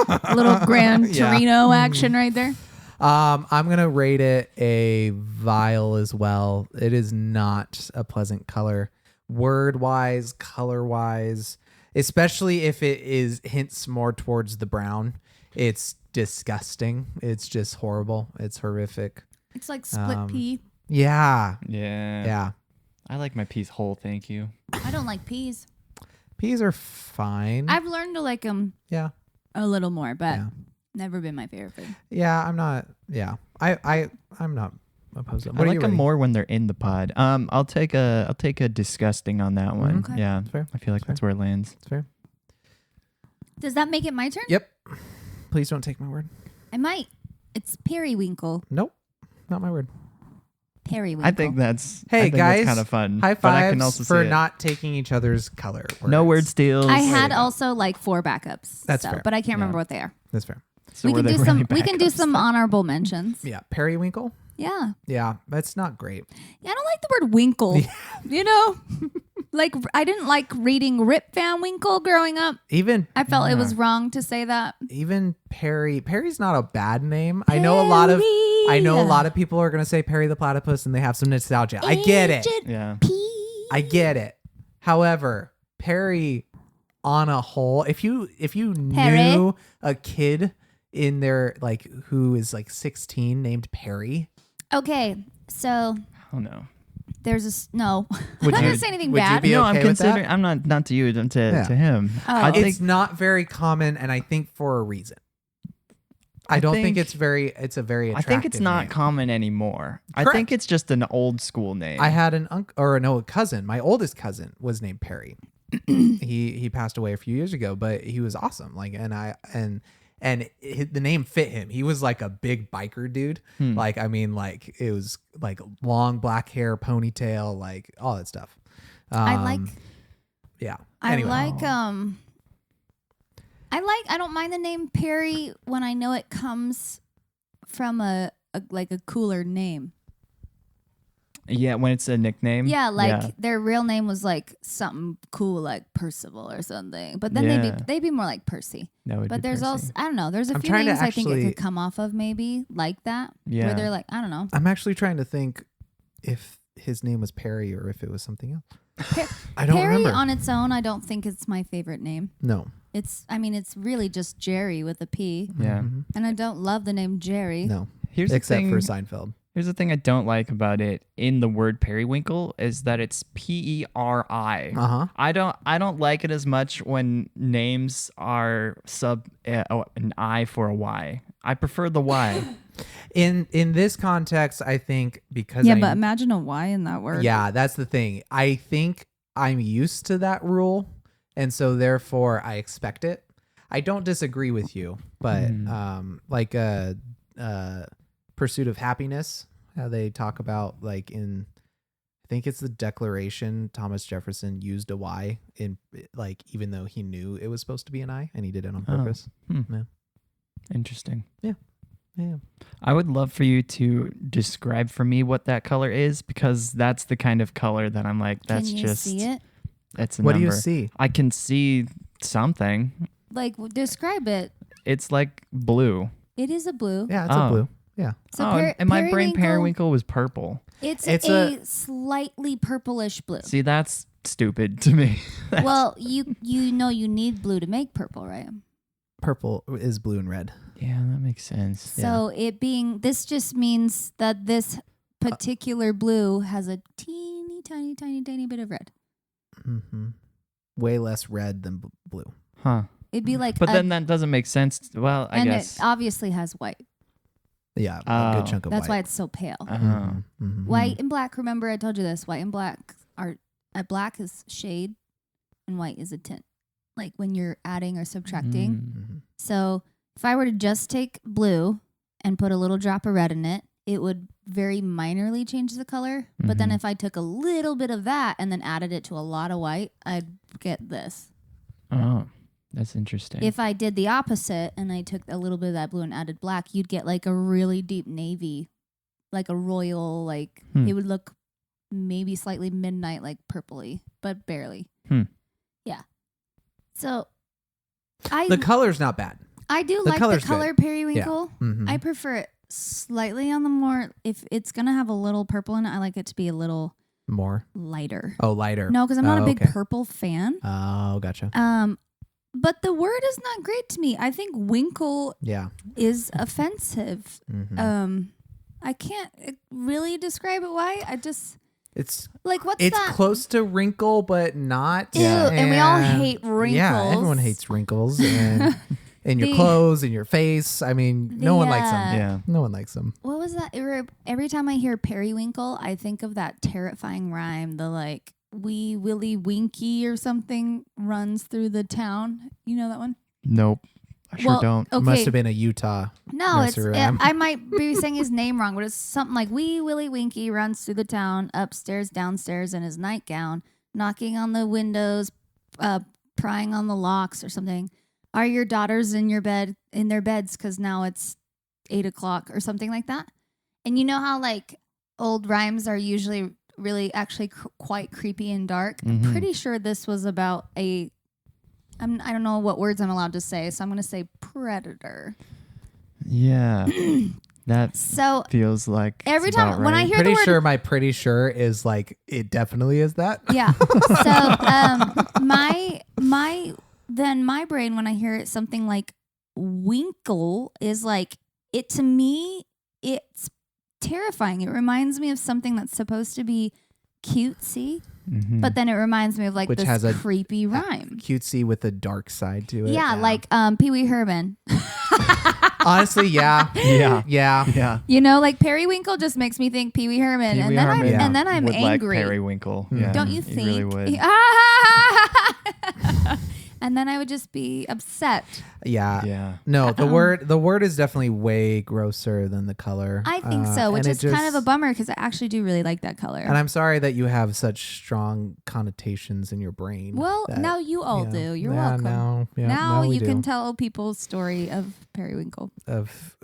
A little Gran Torino action right there. I'm gonna rate it a vial as well. It is not a pleasant color, word wise, color wise, especially if it hints more towards the brown. It's disgusting. It's just horrible. It's horrific. It's like split pea. Yeah. Yeah. I like my peas whole, thank you. I don't like peas. Peas are fine. I've learned to like them a little more, but never been my favorite food. Yeah, I'm not. Yeah. I'm not opposed to them. I like them more when they're in the pod. I'll take a disgusting on that one. Okay. Yeah. That's fair. I feel like that's where it lands. It's fair. Does that make it my turn? Yep. Please don't take my word. I might. It's periwinkle. Nope. Not my word. Periwinkle. I think that's guys, kind of fun. High but I can fives also for see not taking each other's color words. No word steals. I had also like 4 backups. That's fair. But I can't remember what they are. That's fair. So we can do really some. We can do some honorable mentions. Yeah. Periwinkle. Yeah. Yeah. That's not great. Yeah, I don't like the word winkle. You know, like I didn't like reading Rip Van Winkle growing up. I felt it was wrong to say that. Even Perry. Perry's not a bad name. I know a lot of people are gonna say Perry the Platypus and they have some nostalgia. I get it. Yeah. I get it. However, Perry on a whole, if you knew a kid in there like who is like 16 named Perry. Okay, so Oh no. there's no. I'm not gonna say anything bad. You be No, okay I'm with considering. that? I'm not to you. To him. Oh. I think It's not very common, and I think for a reason. I don't think it's a very attractive I think it's not name. common anymore. I Correct. think it's just an old school name. I had an uncle, or no, a cousin. My oldest cousin was named Perry. He passed away a few years ago, but he was awesome. Like, the name fit him. He was like a big biker dude. Like, I mean, like it was like long black hair, ponytail, like all that stuff. Yeah. Anyway. I don't mind the name Perry when I know it comes from a cooler name. Yeah, when it's a nickname. Yeah, their real name was like something cool like Percival or something. But then they'd be more like Percy. But there's also, I don't know, there's a few names I think it could come off of maybe like that. Yeah. Where they're like, I don't know. I'm actually trying to think if his name was Perry or if it was something else. Per- I don't Perry remember. on its own, I don't think it's my favorite name. No. It's really just Jerry with a P. Yeah. Mhm. And I don't love the name Jerry. No. Here's Except the for thing. Seinfeld. Here's the thing I don't like about it in the word periwinkle is that it's Peri. Uh-huh. I don't like it as much when names are an I for a Y. I prefer the Y. In this context, I think because Yeah, but imagine a Y in that word. yeah, that's the thing. I think I'm used to that rule, and so therefore I expect it. I don't disagree with you, but like Pursuit of Happiness, how they talk about like in I think it's the Declaration, Thomas Jefferson used a Y in like even though he knew it was supposed to be an I and he did it on purpose. Yeah. Interesting. Yeah. I would love for you to describe for me what that color is because that's the kind of color that I'm like, that's Can you just see it? It's a What number. do you see? I can see something. Like, describe it. It's like blue. It is a blue. Yeah, it's a blue. Yeah. So and my brain periwinkle, periwinkle was purple. It's It's a slightly purplish blue. See, that's stupid to me. Well, you know you need blue to make purple, right? Purple is blue and red. Yeah, that makes sense. So this just means that this particular blue has a teeny tiny bit of red. Mm-hmm. Way less red than blue. Huh. It'd be like But then that doesn't make sense. Well, I and guess. it obviously has white. Yeah, a good Oh. chunk of That's white. why it's so pale. Oh. Mhm. White and black, remember I told you this. White and black are black is shade and white is a tint. Like when you're adding or subtracting. Mhm. So if I were to just take blue and put a little drop of red in it, it would very minorly change the color. But then Mhm. if I took a little bit of that and then added it to a lot of white, I'd get this. Oh, that's interesting. If I did the opposite and I took a little bit of that blue and added black, you'd get like a really deep navy, like a royal, like it would look maybe slightly midnight, like purpley, but barely. Yeah. So The color's not bad. I do the like the color's color good. periwinkle. Mhm. I prefer it slightly on the more, if it's going to have a little purple in it, I like it to be a little More. lighter. Oh, lighter. No, because I'm not a big okay. purple fan. Oh, gotcha. But the word is not great to me. I think winkle Yeah. is offensive. Mhm. I can't really describe it why. I just It's like what's it's that? close to wrinkle, but not. Ew, and we all hate wrinkles. Yeah, everyone hates wrinkles and in your clothes, in your face. I mean, no one likes them. yeah. No one likes them. What was that? Every time I hear periwinkle, I think of that terrifying rhyme, the like wee willy winky or something runs through the town. You know that one? Nope. I sure don't. Okay. Must have been a Utah. No, it's nursery rhyme. I might be saying his name wrong, but it's something like wee willy winky runs through the town, upstairs, downstairs in his nightgown, knocking on the windows, prying on the locks or something. Are your daughters in their beds? Because now it's 8:00 or something like that. And you know how like old rhymes are usually really actually quite creepy and dark. I'm pretty sure this was about I don't know what words I'm allowed to say, so I'm going to say predator. Yeah. That So feels like every it's time about when I right. hear Pretty the word, sure my pretty sure is like it definitely is that. yeah. So my brain when I hear it something like winkle is like it to me it's terrifying. It reminds me of something that's supposed to be cutesy, but then it reminds me of like Which this has a creepy rhyme. Cutesy with a dark side to it. Yeah, like Pee Wee Herman. Honestly, yeah. Yeah. Yeah. Yeah. You know, like Periwinkle just makes me think Pee Wee Herman, Pee-wee and then Herman and then I'm would angry. Like periwinkle. Yeah. Don't you He think? really would. And then I would just be upset. Yeah. Yeah. No, the word is definitely way grosser than the color. I think so, which and is it kind of a just- bummer because I actually do really like that color. And I'm sorry that you have such strong connotations in your brain. Well, that, now you all yeah, do. You're yeah, welcome. Now we you do. can tell people's story of Periwinkle. of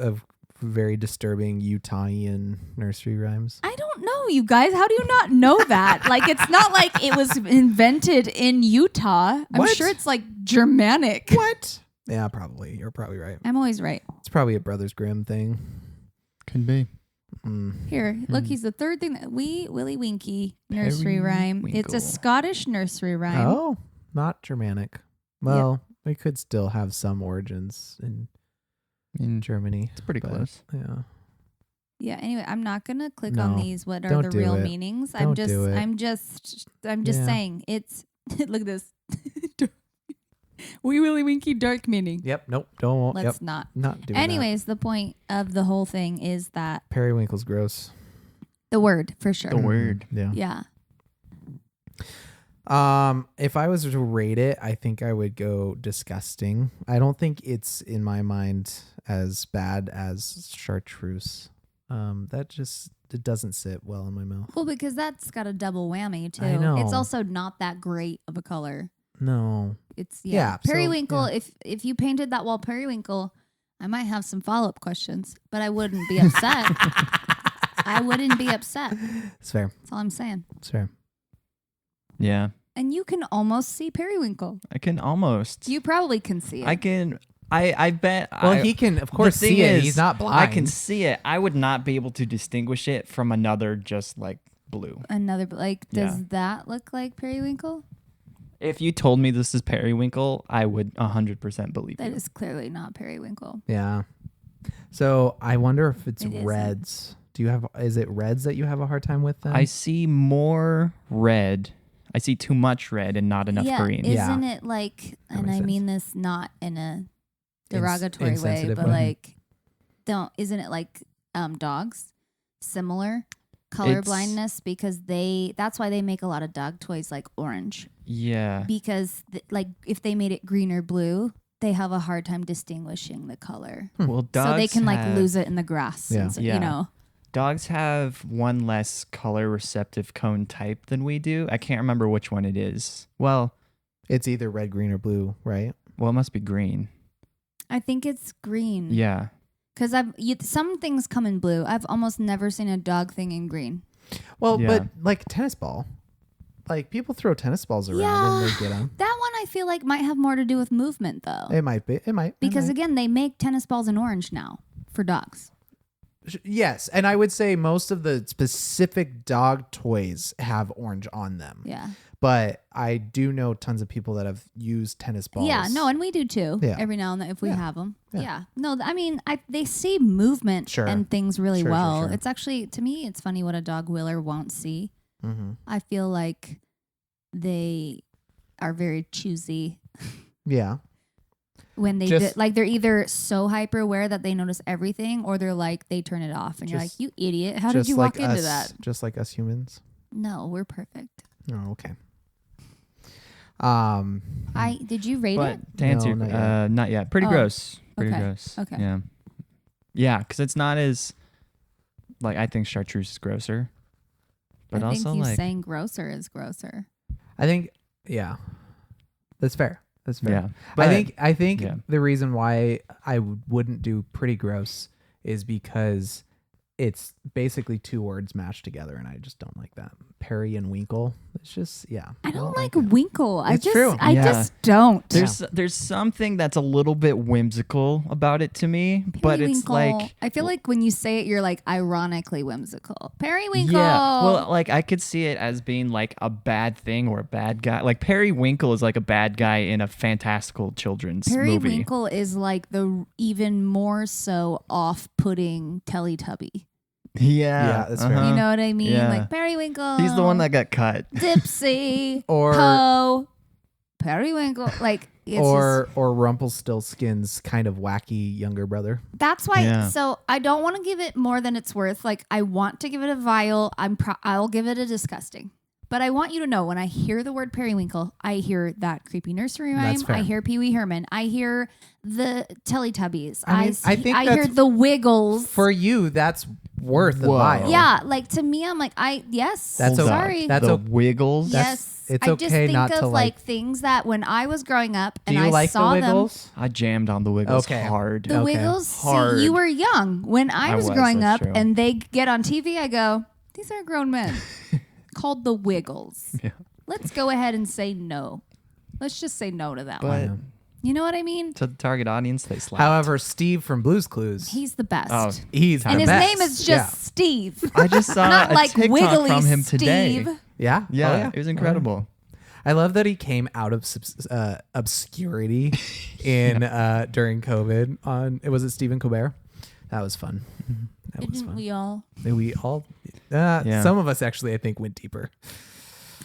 very disturbing Utahian nursery rhymes. I don't know, you guys. How do you not know that? Like, it's not like it was invented in Utah. I'm What? sure it's like Germanic. What? Yeah, probably. You're probably right. I'm always right. It's probably a Brothers Grimm thing. Could be. Here, look, he's the third thing that Willy Winky nursery rhyme. It's a Periwinkle. Scottish nursery rhyme. Oh, not Germanic. Well, we could still have some origins in Germany. It's pretty but, close. Yeah. Yeah. Anyway, I'm not gonna click on No, these. What are don't the do real it. meanings? Don't do it. I'm just Yeah. saying. It's look at this. Wee Willy Winky dark meaning. Yep. Nope. Don't. Let's not. Not doing Anyways, the point of the whole thing is that that. Periwinkle's gross. the word for sure. The word. Yeah. Yeah. If I was to rate it, I think I would go disgusting. I don't think it's in my mind as bad as chartreuse. It doesn't sit well in my mouth. Well, because that's got a double whammy too. I know. It's also not that great of a color. No. It's Yeah, so, periwinkle. yeah. If you painted that wall periwinkle, I might have some follow-up questions, but I wouldn't be upset. I wouldn't be upset. It's fair. That's all I'm saying. It's fair. Yeah. And you can almost see periwinkle. I can almost. You probably can see it. I can. I bet. Well, I, he can, of course, the thing see it. is, He's not blind. I can see it. I would not be able to distinguish it from another just like blue. Another, like, does Yeah. that look like periwinkle? If you told me this is periwinkle, I would 100% believe That you. is clearly not periwinkle. Yeah. So I wonder if it's It isn't. reds. Is it reds that you have a hard time with then? I see more red. I see too much red and not enough yeah, green. Isn't it like, That and makes I sense. mean this not in a derogatory way, insensitive but way. like, isn't it like dogs? Similar color It's- blindness because that's why they make a lot of dog toys like orange. Yeah. Because like if they made it green or blue, they have a hard time distinguishing the color. Well, dogs So they can like have- lose it in the grass. Yeah. And so, Yeah. You know. Dogs have one less color receptive cone type than we do. I can't remember which one it is. Well, It's either red, green, or blue, right? it must be green. I think it's green. Yeah. Because some things come in blue. I've almost never seen a dog thing in green. Well, Yeah. but like tennis ball. Like people throw tennis balls around and they get them. That one I feel like might have more to do with movement though. It might be. It might. Because again, they make tennis balls in orange now for dogs. Yes, and I would say most of the specific dog toys have orange on them. Yeah. But I do know tons of people that have used tennis balls. Yeah, no, and we do too. Yeah. Every now and then if we Yeah. have them. Yeah. Yeah. No, I mean, they see movement Sure. and things really Sure, sure, well. sure. It's actually, to me, it's funny what a dog will or won't see. Mm-hmm. I feel like they are very choosy Yeah. when they Just- like they're either so hyper aware that they notice everything or they're like they turn it off and you're like, Just- you idiot, how did you walk into that? Just like us humans. No, we're perfect. Oh, okay. Did you rate But it? to answer, No, not yet. not yet. Pretty Oh, gross. Pretty okay, gross. okay. Yeah. Yeah, because it's not as, like, I think chartreuse is grosser. But I think also, you like, saying grosser is grosser. I think, yeah, that's fair. That's fair. yeah. I think yeah. the reason why I wouldn't do pretty gross is because it's basically two words mashed together, and I just don't like that. Perry and Winkle. It's just I don't like it. Winkle. It's true. I Yeah. just don't. There's something that's a little bit whimsical about it to me, but it's Periwinkle. like, I feel like when you say it, you're like ironically whimsical. Periwinkle. yeah. Well, like I could see it as being like a bad thing or a bad guy. Like Periwinkle is like a bad guy in a fantastical children's movie. Periwinkle is like the even more so off-putting Teletubby. Yeah, that's fair. uh-huh. You know what I mean? Yeah. Like Periwinkle. He's the one that got cut. Dipsy. Or- Poe. Periwinkle. Like it's just, or Rumpelstiltskin's kind of wacky younger brother. that's why. Yeah. So I don't want to give it more than it's worth. Like I want to give it a vile. I'll give it a disgusting. But I want you to know when I hear the word periwinkle, I hear that creepy nursery rhyme. That's fair. I hear Pee Wee Herman. I hear the Teletubbies. I mean, I think I hear that's- the Wiggles. For you, that's worth a Whoa. mile. Yeah, like to me, I'm like, yes. That's Hold on. sorry. That's the okay. Wiggles. yes. it's I just okay think not of to like like- things that when I was growing up Do and you I like the saw them. Wiggles? I jammed on the Wiggles Okay. hard. The Okay. Wiggles, Hard. see, you were young. When I was growing that's up true. and they get on TV, I go, these are grown men called the Wiggles. Yeah. Let's go ahead and say no. Let's just say no to that one. But Yeah. You know what I mean? To the target audience, they slapped. However, Steve from Blue's Clues, He's the best. Oh, he's the and his best. name is just Yeah. Steve. I just saw Not a like TikTok Wiggly from him today. Steve. Yeah. Yeah, Oh, it was incredible. I love that he came out of obscurity in during COVID on was it Stephen Colbert? That was fun. That was Didn't fun. we all We all Yeah. some of us actually I think went deeper.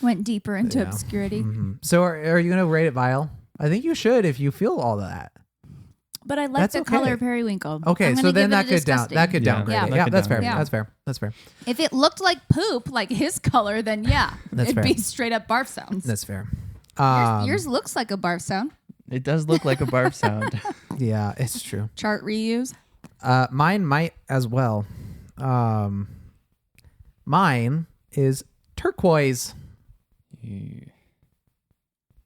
went deeper into Yeah. obscurity? Mhm. So are you gonna rate it vile? I think you should if you feel all of that. But I like That's the okay. color periwinkle. Okay, I'm so gonna then give it a that could disgusting. downgrade Yeah. it. That Yeah, could that's fair. downgrade it. That's fair. That's fair. If it looked like poop, like his color, then yeah, That's it'd fair. be straight up barf sounds. That's fair. Yours looks like a barf sound. It does look like a barf sound. Yeah, it's true. Chart reuse. Mine might as well. Mine is turquoise.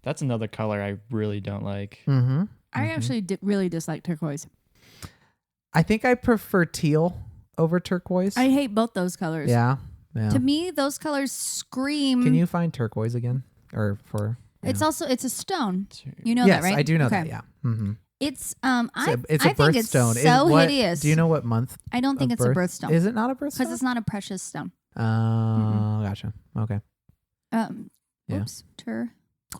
That's another color I really don't like. Mm-hmm. I actually really dislike turquoise. I think I prefer teal over turquoise. I hate both those colors. Yeah. Yeah. To me, those colors scream. Can you find turquoise again? Or for It's also a stone. You know yes, that, right? I do know Okay. that. Yeah. Mm-hmm. It's It's I a think birthstone. it's so What- hideous. Do you know what month? I don't think of it's a birth? birthstone Is it not a birthstone? because it's not a precious stone. Gotcha. Okay. Yeah. Oops, tur.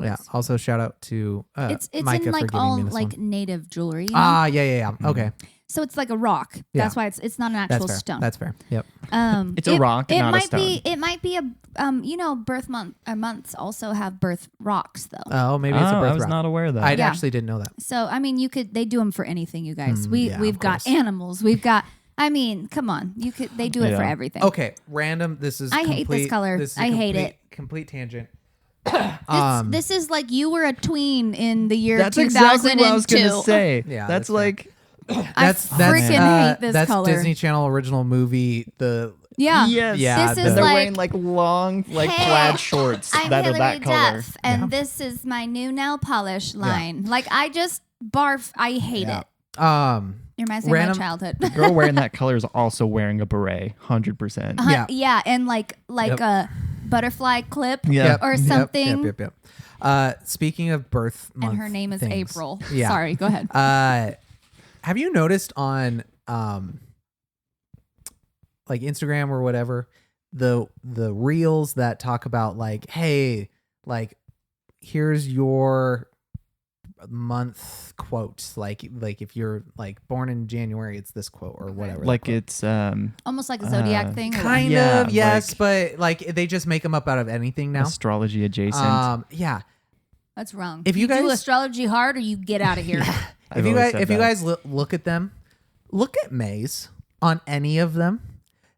Yeah. Also, shout out to It's Micah in for like giving all me this like one. native jewelry. You know? Yeah. Okay. So it's like a rock. Yeah. That's why it's not an That's actual fair. stone. That's fair. Yep. It's a rock, It not a might stone. be. It might be a. You know, birth months also have birth rocks though. Oh, maybe it's a birth I was rock. not aware of that. I Yeah. actually didn't know that. So I mean, they do them for anything, you guys. yeah, We've of got course. animals. We've got. I mean, come on. They do it for Yeah. everything. Okay, random. This is. I hate this color. This is I hate it. Complete tangent. This is like you were a tween in the year That's 2002. exactly what I was going to say. Yeah, that's that's fair. like I freaking hate this that's color. Disney Channel original movie. Yeah. yes. Yeah, This and is they're like, wearing like long like hey, plaid shorts I'm that Hillary are that color. Duff, and this is my new nail polish line. Like I just barf. I hate Yeah. it. It reminds me Random- of my childhood. The girl wearing that color is also wearing a beret, 100%. Yeah. Yeah, and like Yep. a butterfly clip Yeah. or something. Yep. Speaking of birth month, And her name is things, April. Yeah. Sorry, go ahead. Have you noticed on like Instagram or whatever the reels that talk about like, hey, like here's your month quote, like if you're like born in January, it's this quote or whatever. Like that quote. it's Almost like a zodiac thing. or what? kind Yeah, of yes, like- but like they just make them up out of anything now. astrology adjacent. Yeah. That's wrong. If you do guys- astrology hard, or you get out of here. I've If you always guys, said if you that. guys look at them, look at May's on any of them.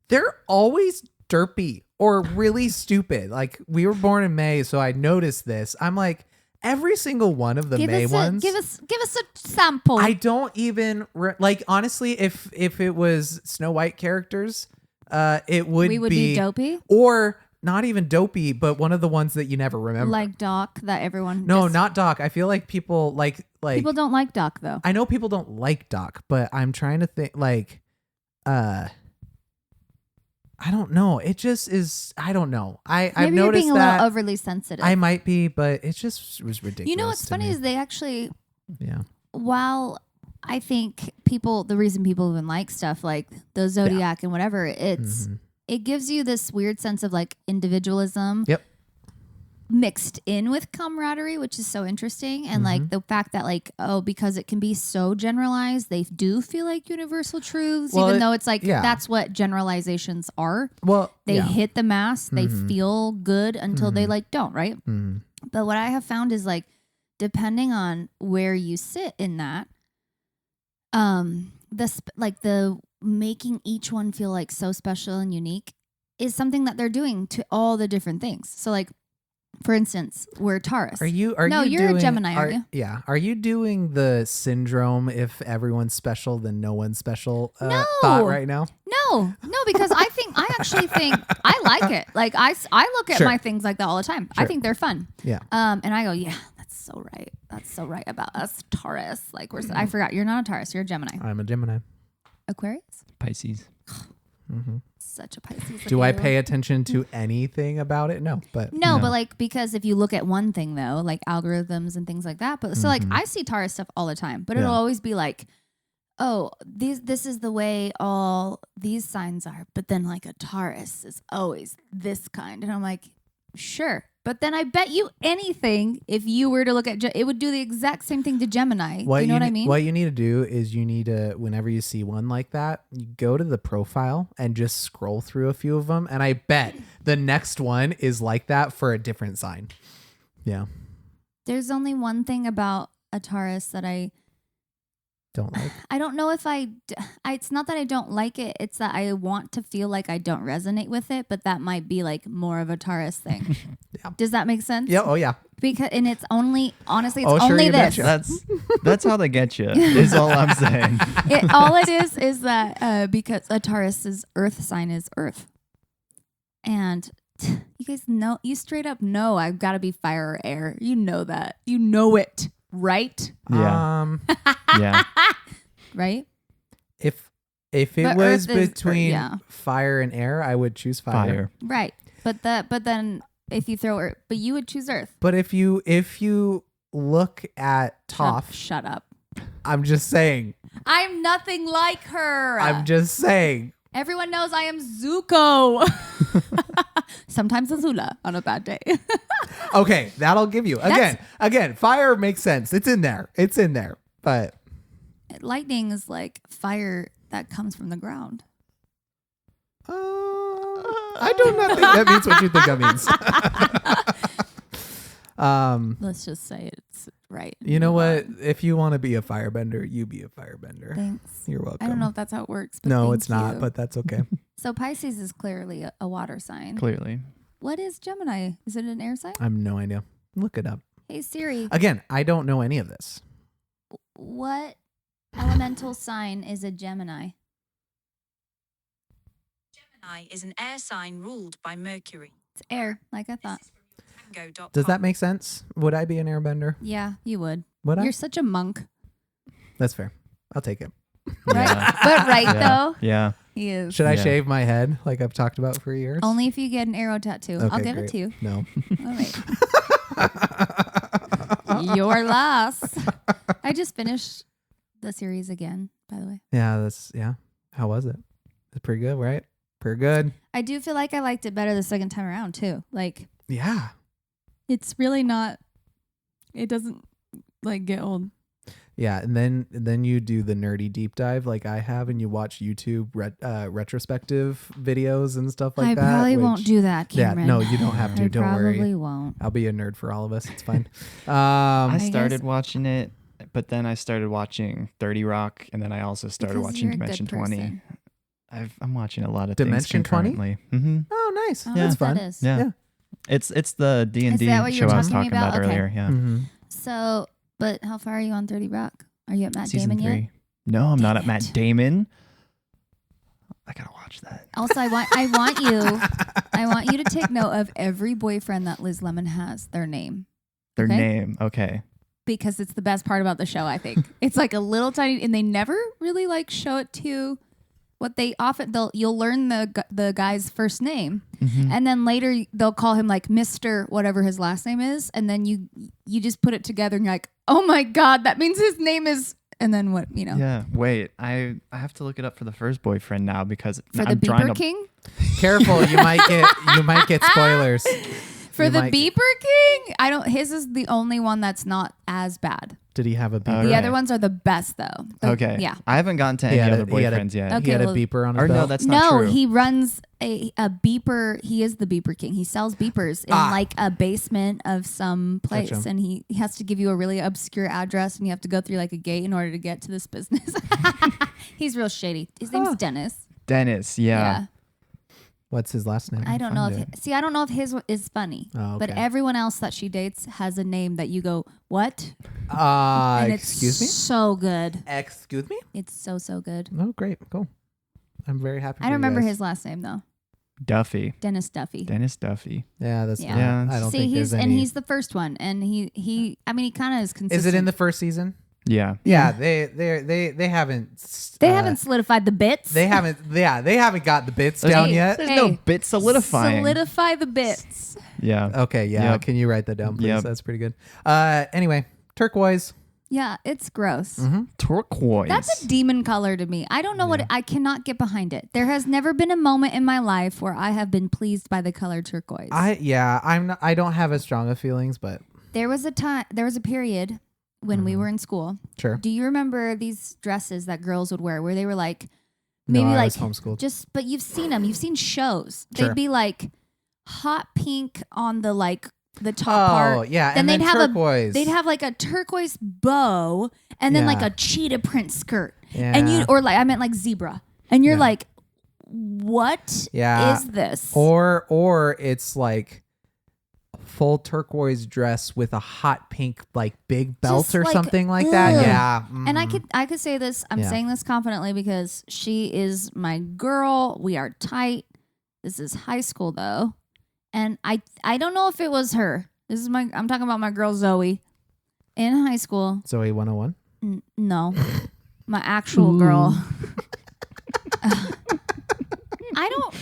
They're always derpy or really stupid. Like we were born in May, so I noticed this. I'm like every single one of the May ones. Give us a sample. I don't even like honestly. If it was Snow White characters, it would we would be dopey, or not even dopey, but one of the ones that you never remember. like Doc. That everyone. no, just- not Doc. I feel like people like people don't like Doc though. I know people don't like Doc, but I'm trying to think like I don't know. It just is I don't know. I've Maybe you're noticed being a that little overly sensitive. I might be, but it just was ridiculous. you know what's to funny me. is they actually, yeah. while I think the reason people even like stuff like the zodiac and whatever, it gives you this weird sense of like individualism. Yep. Mixed in with camaraderie, which is so interesting. And like the fact that like, because it can be so generalized, they do feel like universal truths, Well, even though it's like, yeah. that's what generalizations are. Well, They yeah. hit the mass, they feel good until they like don't, right? Mhm. But what I have found is like, depending on where you sit in that, the making each one feel like so special and unique is something that they're doing to all the different things. So like, for instance, we're Taurus. Are you No, you you're a doing, Gemini, aren't you? Yeah. Are you doing the syndrome if everyone's special then no one's special No. thought right now? No, because I actually think I like it. Like I look at Sure. my things like that all the time. I Sure. think they're fun. Yeah. And I go, yeah, that's so right. That's so right about us Taurus. Like I forgot you're not a Taurus, you're a Gemini. I'm a Gemini. Aquarius? Pisces. Such a Pisces. Do I pay attention to anything about it? No, but No, but like, because if you look at one thing though, like algorithms and things like that, but so like I see Taurus stuff all the time, but it'll always be like, oh, this is the way all these signs are, but then like a Taurus is always this kind, and I'm like, sure. But then I bet you anything, if you were to look at, it would do the exact same thing to Gemini. You know what I mean? What you need to do is you need to, whenever you see one like that, you go to the profile and just scroll through a few of them. And I bet the next one is like that for a different sign. Yeah. There's only one thing about a Taurus that I don't like. I don't know if it's not that I don't like it. It's that I want to feel like I don't resonate with it, but that might be like more of a Taurus thing. Yeah. Does that make sense? Yeah. Oh yeah. Because, and it's only, honestly, it's Oh, sure, only you this. betcha. That's how they get you. Is all I'm saying. All it is that because a Taurus's earth sign is Earth. And you guys know, you straight up know I've got to be fire or air. You know that. You know it, right? Yeah. Yeah. Right? If it But was Earth is- between fire and air, I would choose fire. Right. But then if you throw Earth, but you would choose Earth. But if you look at Toph, Shut up. I'm just saying. I'm nothing like her. I'm just saying. Everyone knows I am Zuko. Sometimes Azula on a bad day. Okay, that'll give you. Again, fire makes sense. It's in there. But Lightning is like fire that comes from the ground. I do not think that means what you think that means. Let's just say it's right. You know what? If you want to be a firebender, you be a firebender. Thanks. You're welcome. I don't know if that's how it works. But No, thank it's not, you. but that's okay. So Pisces is clearly a water sign. Clearly. What is Gemini? Is it an air sign? I have no idea. Look it up. Hey Siri, Again, I don't know any of this. what elemental sign is a Gemini? Gemini is an air sign ruled by Mercury. It's air, like I thought. Tango.com. Does that make sense? Would I be an airbender? Yeah, you would. Would I? You're such a monk. That's fair. I'll take it. Right? Yeah. But right Yeah. though, Yeah. he is. Should I Yeah. shave my head like I've talked about for years? Only if you get an arrow tattoo. I'll Okay, give great. it to you. No. All right. Your loss. I just finished the series again, by the way. Yeah. How was it? It's pretty good, right? Pretty good. I do feel like I liked it better the second time around too. Like Yeah. it's really not. It doesn't like get old. Yeah, and then you do the nerdy deep dive like I have, and you watch YouTube retrospective videos and stuff like I that. probably which- won't do that, Yeah, Cameron. no, you don't have to. I Don't probably worry. won't. I'll be a nerd for all of us. It's fine. I I started guess- watching it, but then I started watching 30 Rock, and then I also started Because watching you're a good Dimension 20. person. I'm watching a lot of Dimension things 20? concurrently. Mm-hmm. Oh, nice. Oh, That's what fun. that is. Yeah. Yeah. It's the D&D Is that what you show were I was talking talking about, about? Okay. earlier. Yeah. Mhm. So, but how far are you on 30 Rock? Are you at Matt Season Damon 3. yet? No, I'm not Dang at Matt it. Damon. I gotta watch that. Also, I want you to take note of every boyfriend that Liz Lemon has, their name. Their Okay. name. Okay. Because it's the best part about the show, I think. It's like a little tiny, and they never really like show it to you. What they often you'll learn the guy's first name, Mhm. and then later they'll call him like Mr. whatever his last name is, and then you just put it together and you're like, oh my god, that means his name is, and then what, you know, Yeah. Wait. I have to look it up for the first boyfriend now because for I'm the trying Beeper to. King, Careful, you might get spoilers. for You the might- Beeper King. His is the only one that's not as bad. Did he have a beeper? The Okay. other ones are the best though. Okay. Yeah. I haven't gotten to He any had other a- he had a- boyfriends yet. Okay. He had a well- beeper on his Or no, belt. that's not No, true. he runs a beeper. He is the Beeper King. He sells beepers in like a basement of some place, Gotcha. and he has to give you a really obscure address, and you have to go through like a gate in order to get to this business. He's real shady. His name's Dennis. Dennis. Yeah. What's his last name? I don't know Find if it. I don't know if his is funny, Oh, but okay. everyone else that she dates has a name that you go what? And Excuse me. it's so good. Excuse me. It's so good. Oh, great, cool. I'm very happy. I for you don't remember guys. his last name though. Duffy. Dennis Duffy. Dennis Duffy. Yeah, that's Yeah. not. Yeah. I don't See, think he's there's any. he's the first one, and he. I mean, he kind of is consistent. Is it in the first season? Yeah. Yeah, they haven't. They haven't solidified the bits. They haven't. Yeah, they haven't got the bits down yet. There's no bit solidifying. Solidify the bits. Yeah. Okay, yeah. Yep. Can you write that down, please? Yep. That's pretty good. Anyway, turquoise. Yeah, it's gross. Turquoise. That's a demon color to me. I don't know what I cannot get behind it. There has never been a moment in my life where I have been pleased by the color turquoise. I don't have as strong of feelings, but There was a period when we were in school. sure. Do you remember these dresses that girls would wear where they were like No, maybe I like was homeschooled. just but you've seen them. You've seen shows. Sure. They'd be like hot pink on the like the top Oh part. yeah, Then and they'd then have turquoise. they'd have like a turquoise bow and then like Yeah. a cheetah print skirt. Yeah. And you or like I meant like zebra. And you're Yeah. like, what Yeah. is this? or it's like full turquoise dress with a hot pink like big belt Just or like, something like that. ugh. Yeah. And mhm. I could say this. I'm Yeah. saying this confidently because she is my girl. We are tight. This is high school though, and I don't know if it was her. I'm talking about my girl Zoe in high school. Zoe 101. No, my actual girl.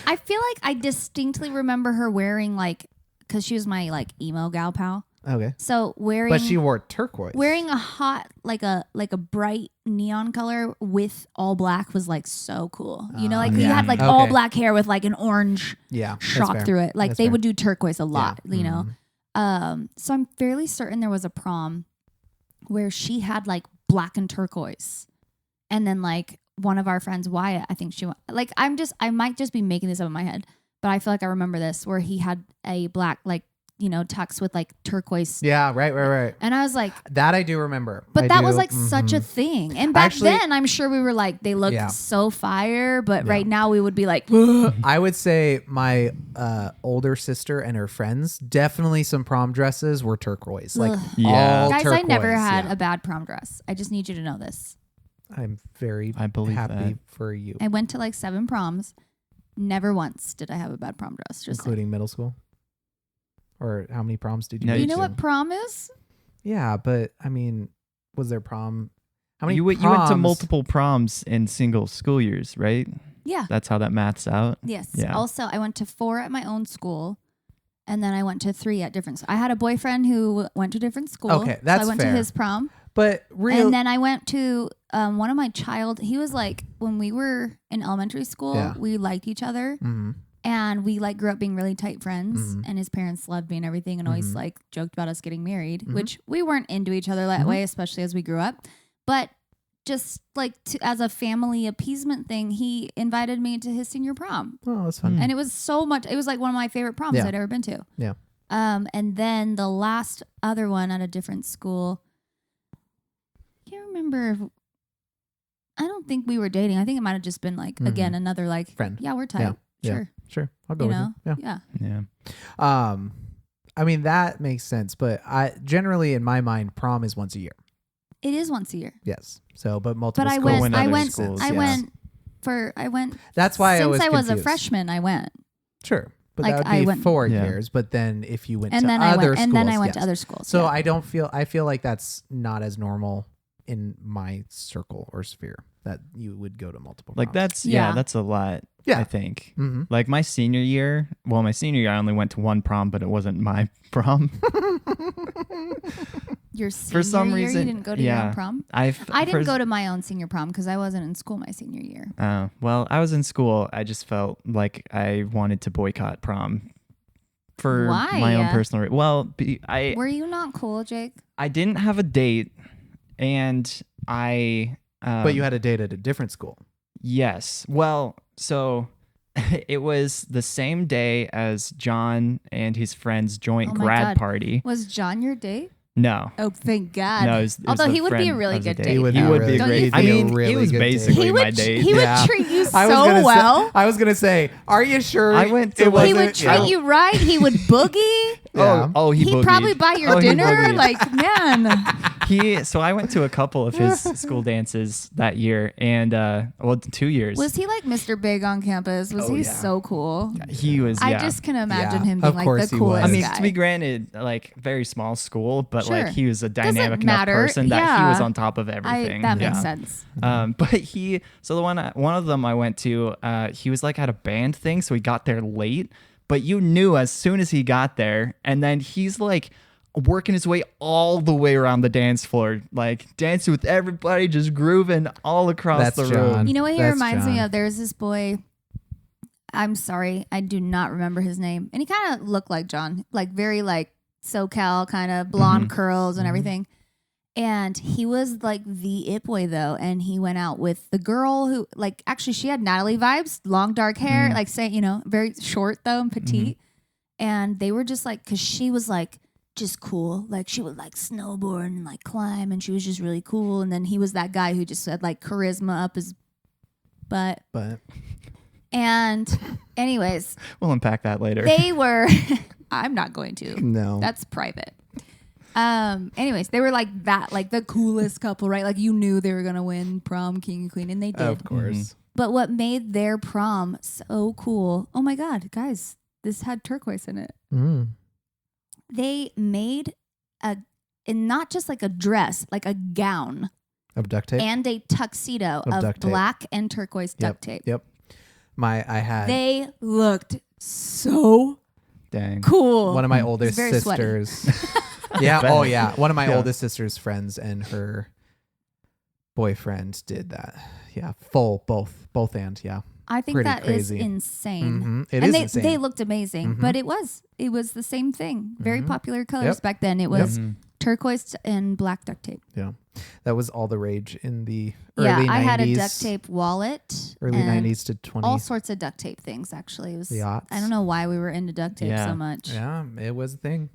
I feel like I distinctly remember her wearing like because she was my like emo gal pal. Okay. So wearing But she wore turquoise. wearing a hot like a bright neon color with all black was like so cool. You know, like you yeah. had like all Okay. black hair with like an orange Yeah. that's shock fair. through it. Like That's they fair. would do turquoise a lot, Yeah. you know. So I'm fairly certain there was a prom where she had like black and turquoise. And then like one of our friends, Wyatt, I think she like I might just be making this up in my head, but I feel like I remember this where he had a black like, you know, tux with like turquoise. Yeah. Right. And I was like, That I do remember. but I that do. was like such a Mhm. thing. And back Actually- then, I'm sure we were like, they look Yeah. so fire. But Yeah. right now, we would be like, I would say my older sister and her friends definitely some prom dresses were turquoise. Like Ugh. Yeah. all guys, turquoise. I never had yeah. a bad prom dress. I just need you to know this. I'm very I believe happy that. for you, I went to like 7 proms. Never once did I have a bad prom dress. Just including middle school. Or how many proms did you? No, go you know to? what prom is? Yeah, but I mean, was there prom? How many? You went to proms- multiple proms in single school years, right? Yeah. That's how that maths out. Yes. Yeah. Also, I went to 4 at my own school. And then I went to 3 at different. I had a boyfriend who went to a different school. Okay, that's so I went fair. to his prom. But real. And then I went to one of my he was like, when we were in elementary school, Yeah. we liked each other. Mhm. And we like grew up being really tight friends. Mhm. And his parents loved me and everything and always Mhm. like joked about us getting married, Mhm. which we weren't into each other that Mhm. way, especially as we grew up. But just like as a family appeasement thing, he invited me to his senior prom. Oh, that's fun. And it was so much, it was like one of my favorite proms Yeah. I'd ever been to. Yeah. And then the last other one at a different school, I can't remember if, I don't think we were dating. I think it might have just been like, again, another like, Friend. yeah, we're tight. Yeah. Sure. Sure, I'll go You with know? you. Yeah. Yeah. Yeah. I mean that makes sense, but I generally in my mind prom is once a year. It is once a year. Yes. So, but multiple. But I schools went, in I other went, schools, I yes. went, That's why since I was a confused. freshman, I went. Sure, but Like, that I would be went- 4 Yeah. years. But then if you went And to then other I went, schools, and then I went to yes. other schools. So yeah. I feel like that's not as normal in my circle or sphere that you would go to multiple. Like proms. that's Yeah. that's a lot. Yeah. I think. Mm-hmm. Like my senior year, I only went to one prom, but it wasn't my prom. Your senior some year, reason- you didn't go to your yeah. own prom? I didn't go to my own senior prom because I wasn't in school my senior year. Well, I was in school. I just felt like I wanted to boycott prom for Why? my own personal. I Were you not cool, Jake? I didn't have a date, and I. But you had a date at a different school. Yes. Well, so it was the same day as John and his friend's joint Oh my grad God. party. Was John your date? No. Oh, thank God. No, it was Although the he would be a friend really of the good date. date. He would He be would really- be Don't great. you I think? mean, really he was good date. basically my date. He would Yeah. treat you I was so gonna well. Say, I was gonna say, are you sure? I went to, it like- He wasn't- would treat you right. He would boogie. Yeah. He He'd probably boogied. buy your Oh, he dinner. boogied. Like, man, So I went to a couple of his school dances that year, and 2 years. was he like Mr. Big on campus? Was he yeah. so cool? He was. I Yeah. just can imagine Yeah, him being of like course the he coolest was. I mean, guy. to be granted, like very small school, but Sure. like he was a Doesn't dynamic enough matter. person that he was Yeah. on top of everything. That Yeah. makes sense. But so the one of them I went to, he was like at a band thing, so he got there late. But you knew as soon as he got there, and then he's like working his way all the way around the dance floor, like dancing with everybody, just grooving all across That's the John. room. You know what he That's reminds me John. of? There's this boy. I'm sorry, I do not remember his name, and he kind of looked like John, like very like SoCal kind of blonde curls and everything. And he was like the it boy though, and he went out with the girl who, like, actually she had Natalie vibes, long dark hair, like say, very short though and petite. And they were just like, cause she was like just cool, like she would like snowboard and like climb, and she was just really cool. And then he was that guy who just had like charisma up his butt. But And anyways, We'll unpack that later. they were. I'm not going to. no. That's private. Anyways, they were like that, like the coolest couple, right? Like you knew they were gonna win prom king and queen, and they did. of course. But what made their prom so cool? Oh my god, guys, this had turquoise in it. Mm. They made and not just like a dress, like a gown Of duct tape. and a tuxedo Of of duct tape. black and turquoise duct tape. Yep. I had They looked so Dang. cool. one of my It's oldest very sweaty. sisters. Yeah. Bet. Oh, yeah. One of my Yeah. oldest sister's friends and her boyfriend did that. Yeah. Full, both and. Yeah. I think Pretty that is crazy. insane. Mhm. It and is they, insane. they looked amazing, Mhm. but it was the same thing. Very Mhm. popular colors Yep. back then. It was Mhm. turquoise and black duct tape. Yeah. That was all the rage in the early Yeah, 90s. I had a duct tape wallet. Early and 90s to 20. all sorts of duct tape things. Actually, it was. The aughts. I don't know why we were into duct tape Yeah. so much. Yeah. It was a thing.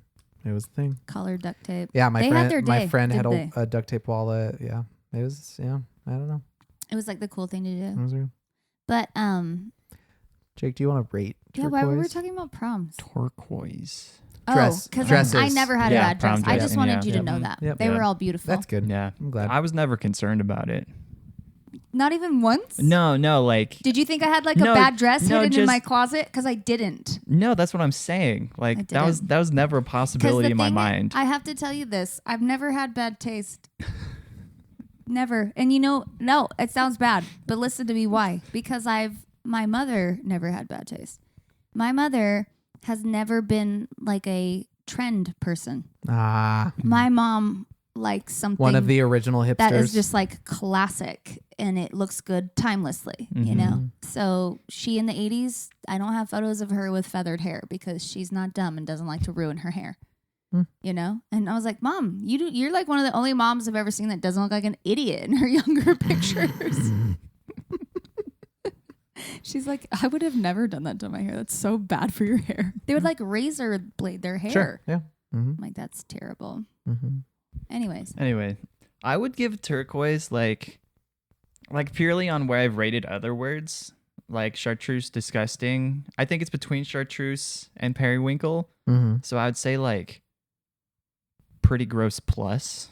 Colored duct tape. Yeah. They had their day, friend had didn't a duct tape wallet. Yeah. It was, I don't know. It was like the cool thing to It do. was real. But Jake, do you want to rate yeah, why were we turquoise? talking about proms? Turquoise. Dress- Oh, because dresses. I never had Yeah, a bad dress. prom I dress. just wanted Yeah. you to Yep. know that Yep. they were Yeah. all beautiful. That's good. Yeah. I'm glad. I was never concerned about it. Not even once. No, like Did you think I had like No, a bad dress no, hidden in just- my closet? Because I didn't. no, that's what I'm saying. I Like that was didn't. never a 'Cause possibility the in my thing- mind. I have to tell you this. I've never had bad taste. Never. And no, it sounds bad, but listen to me why. Because my mother never had bad taste. My mother has never been like a trend person. My mom likes something One of the original hipsters. that is just like classic and it looks good timelessly, you know? So she in the 80s, I don't have photos of her with feathered hair because she's not dumb and doesn't like to ruin her hair. You know? And I was like, Mom, you're like one of the only moms I've ever seen that doesn't look like an idiot in her younger pictures. She's like, I would have never done that to my hair. That's so bad for your hair. They would like razor blade their hair. Sure. Yeah. I'm like, that's terrible. Anyways. Anyway, I would give turquoise like purely on where I've rated other words, like chartreuse disgusting. I think it's between chartreuse and periwinkle. Mm-hmm. So I would say like pretty gross plus.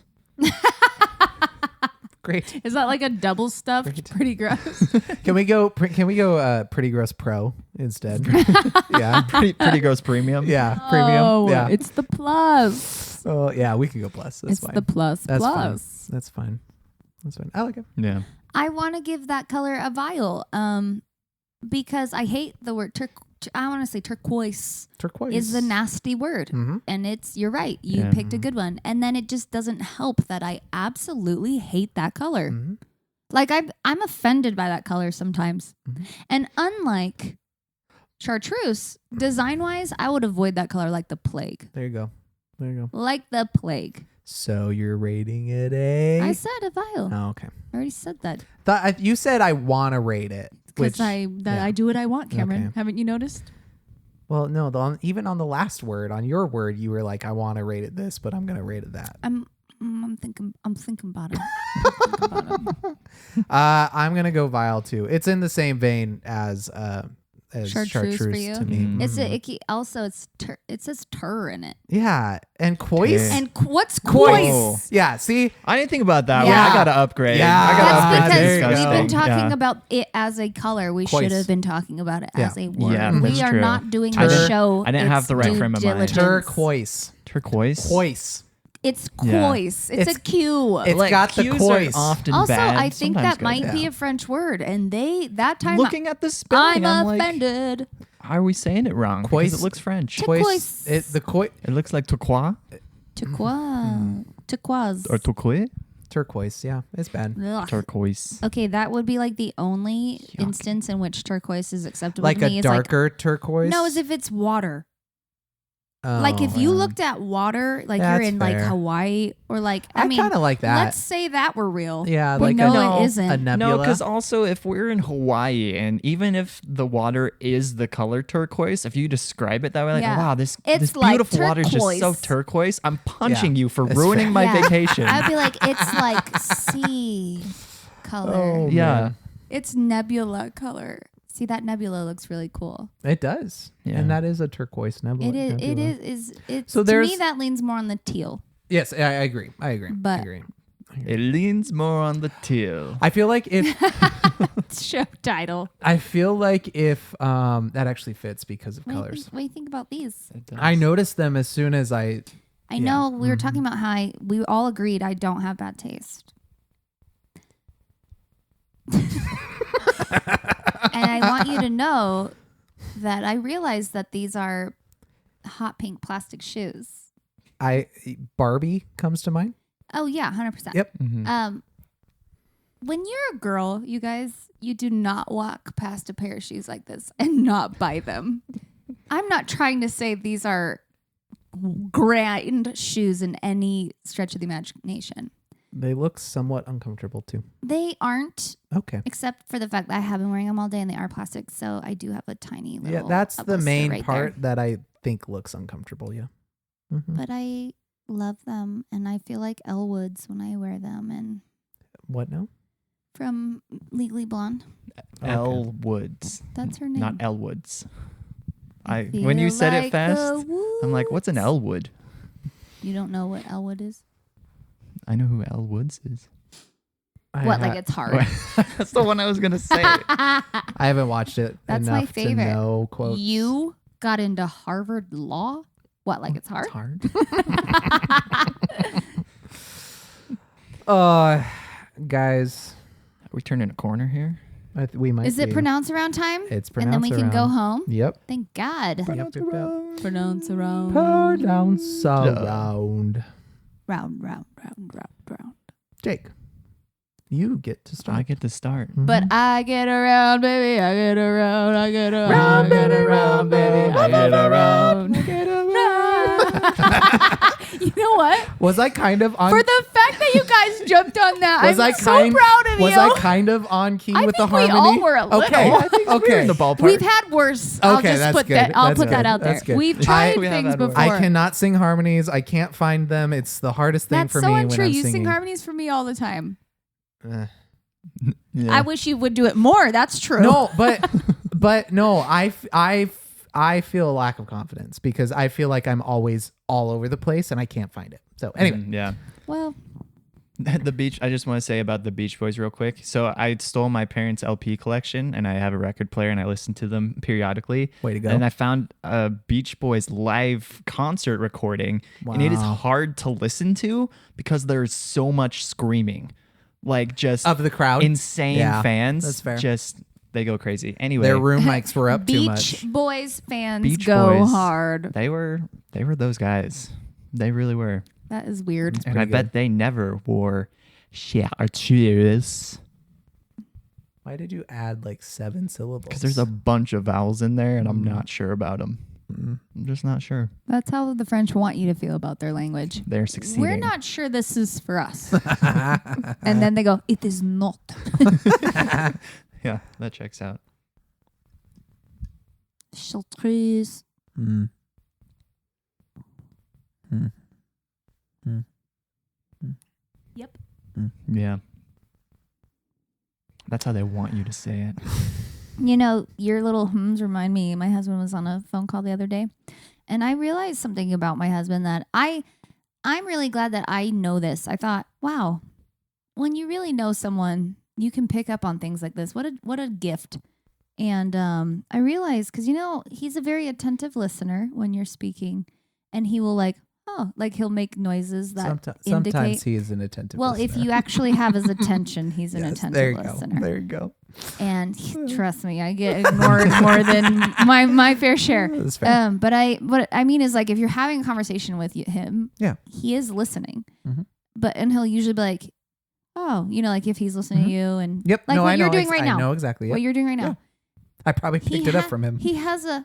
Great. Is that like a double stuffed? Great. Pretty gross. Can we go? Pretty gross pro instead? Yeah. pretty gross premium. Yeah. Premium. Oh, Yeah. it's the plus. Oh yeah. We could go plus. That's It's fine. the plus That's plus. fine. That's fine. That's fine. I like it. Yeah. I want to give that color a vial, because I hate the word I want to say turquoise Turquoise is the nasty word, Mm-hmm. and you're right. You Yeah. picked a good one, and then it just doesn't help that I absolutely hate that color. Mm-hmm. Like I'm offended by that color sometimes, Mhm. and unlike chartreuse, design wise, I would avoid that color like the plague. There you go. There you go. Like the plague. So you're rating it a? I said a vial. Oh, okay. I already said that. You said I want to rate it. Because Which, I do what I want, Cameron. Okay. Haven't you noticed? well, no. Even on the last word, on your word, you were like, I want to rate it this, but I'm gonna rate it that. I'm thinking about it. I'm gonna go vile too. It's in the same vein as as Chartreuse for chartreuse you? to me. Mhm. It's Mhm. it says tur in it. Yeah, and Kois. Okay. And what's Kois. kois? Yeah, see, I didn't think about that Yeah. one. I gotta upgrade. Yeah. I gotta That's upgrade there because you to we've go. been disgusting. talking Yeah. about it as a color. We Kois. should have been talking about it Yeah. as a word. Yeah, we that's are true. not doing I the didn't- show. I didn't have It's the right due frame of mind. diligence. turquoise. Turquoise. Kois. It's Yeah. kois. It's a It's- Q. It's Like, got the cues kois. are often Also, bad. I think sometimes that might good. be a French word, and that time Looking at the spelling, I'm I'm like, offended. are we saying it wrong? Kois- Because it looks French. Turquoise. The koi. It looks like turquoise Turquoise. or turquoise. Turquoise. Yeah, it's bad. Ugh. Turquoise. Okay, that would be like the only Yuck. instance in which turquoise is acceptable Like to a me. darker turquoise. No, as if it's water. Oh, Like if you yeah. looked at water, like That's you're in like fair. Hawaii or like I mean, kind of like that. let's say that were real. Yeah, we like know No, it isn't. a nebula. No, because also if we're in Hawaii and even if the water is the color turquoise, if you describe it that way, like, Yeah. wow, this It's like beautiful water is just so turquoise. turquoise, I'm punching you for That's ruining fair. my Yeah. vacation. I'd be like, it's like sea color. Oh, yeah. man. It's nebula color. See, that nebula looks really cool. It does. Yeah. And that is a turquoise nebula. It is. It nebula. is. It's So to me there's- that leans more on the teal. Yes, I agree. I agree. But- I agree. It leans more on the teal. I feel like if Show title. that actually fits because of colors. What do you think about these? I noticed them as soon as I. I Yeah. know we were talking about how we all agreed I don't have bad taste. And I want you to know that I realized that these are hot pink plastic shoes. Barbie comes to mind. Oh yeah, 100%. Yep. Mhm. When you're a girl, you guys, you do not walk past a pair of shoes like this and not buy them. I'm not trying to say these are grand shoes in any stretch of the imagination. They look somewhat uncomfortable too. They aren't, Okay. except for the fact that I have been wearing them all day and they are plastic. So I do have a tiny little. Yeah, that's the blister main right part there. that I think looks uncomfortable. Yeah. Mhm. But I love them and I feel like Elle Woods when I wear them. And What now? from Legally Blonde, Elle Woods, that's her name. not Elwoods. I When you feel said it like fast, the I'm like, what's an woods. Elwood? You don't know what Elwood is? I know who Elle Woods is. What, like it's hard? That's the one I was gonna say. I haven't watched it That's enough my favorite. to know quotes. You got into Harvard Law? What, like it's hard? It's hard. Guys, Are we turning a corner here? we might. Is it be. pronounced around time? It's And then pronounced we can go around. home? Yep. Thank God. Yep. Pronounce around. Pronounce around. Round. Jake, you get to start. I get to start. But I get around, baby. I get around. I get around. Round, I get baby, around, baby. I get around. I get around. You know what? Was I kind of on? For the fact that you guys jumped on that, was I'm I so kind, proud of was you. I kind of on key I with the think we harmony? all were a little. Okay. I We were Okay. in the ballpark. We've had worse. I'll Okay, just that's put good. that. I'll That's put that good. out there. That's good. We've tried We have things had worse. before. I cannot sing harmonies. I can't find them. It's the hardest thing That's for so me when untrue. I'm You singing. sing harmonies for me all the time. Eh. Yeah. I wish you would do it more. That's true. No, but no, I feel a lack of confidence because I feel like I'm always all over the place and I can't find it. So anyway, Yeah. Well, The Beach. I just want to say about the Beach Boys real quick. So I stole my parents' LP collection, and I have a record player, and I listen to them periodically. way to go. And I found a Beach Boys live concert recording, and it is Wow. hard to listen to because there's so much screaming, like just Of the crowd, insane Yeah, fans. that's fair. Just they go crazy. Anyway, their room mics were up too Beach much. Boys fans Beach go Boys. hard. they were those guys. They really were, That is weird. and pretty I bet good. they never wore chartreuse. Why did you add like 7 syllables? Because there's a bunch of vowels in there, and I'm not sure about them. I'm just not sure. That's how the French want you to feel about their language. They're succeeding. We're not sure this is for us. And then they go, it is not. Yeah, that checks out. Chartreuse. Mm. Yep. Yeah. That's how they want you to say it. You know, your little hums remind me. My husband was on a phone call the other day, and I realized something about my husband that I'm really glad that I know this. I thought, wow, when you really know someone, you can pick up on things like this. What a gift. And I realized, because, you know, he's a very attentive listener when you're speaking, and he will he'll make noises that indicate. Sometimes he is an attentive Well, listener. if you actually have his attention, he's an Yes, attentive listener. There you go. And trust me, I get ignored more than my fair share. That's fair. But what I mean is, like, if you're having a conversation with him, Yeah. he is listening. Mhm. And he'll usually be like, oh, you know, like if he's listening to you and Yep. like no, what I you're know doing right now. I know exactly. Yep. What you're doing right now. Yeah. I probably picked it up from him. He has a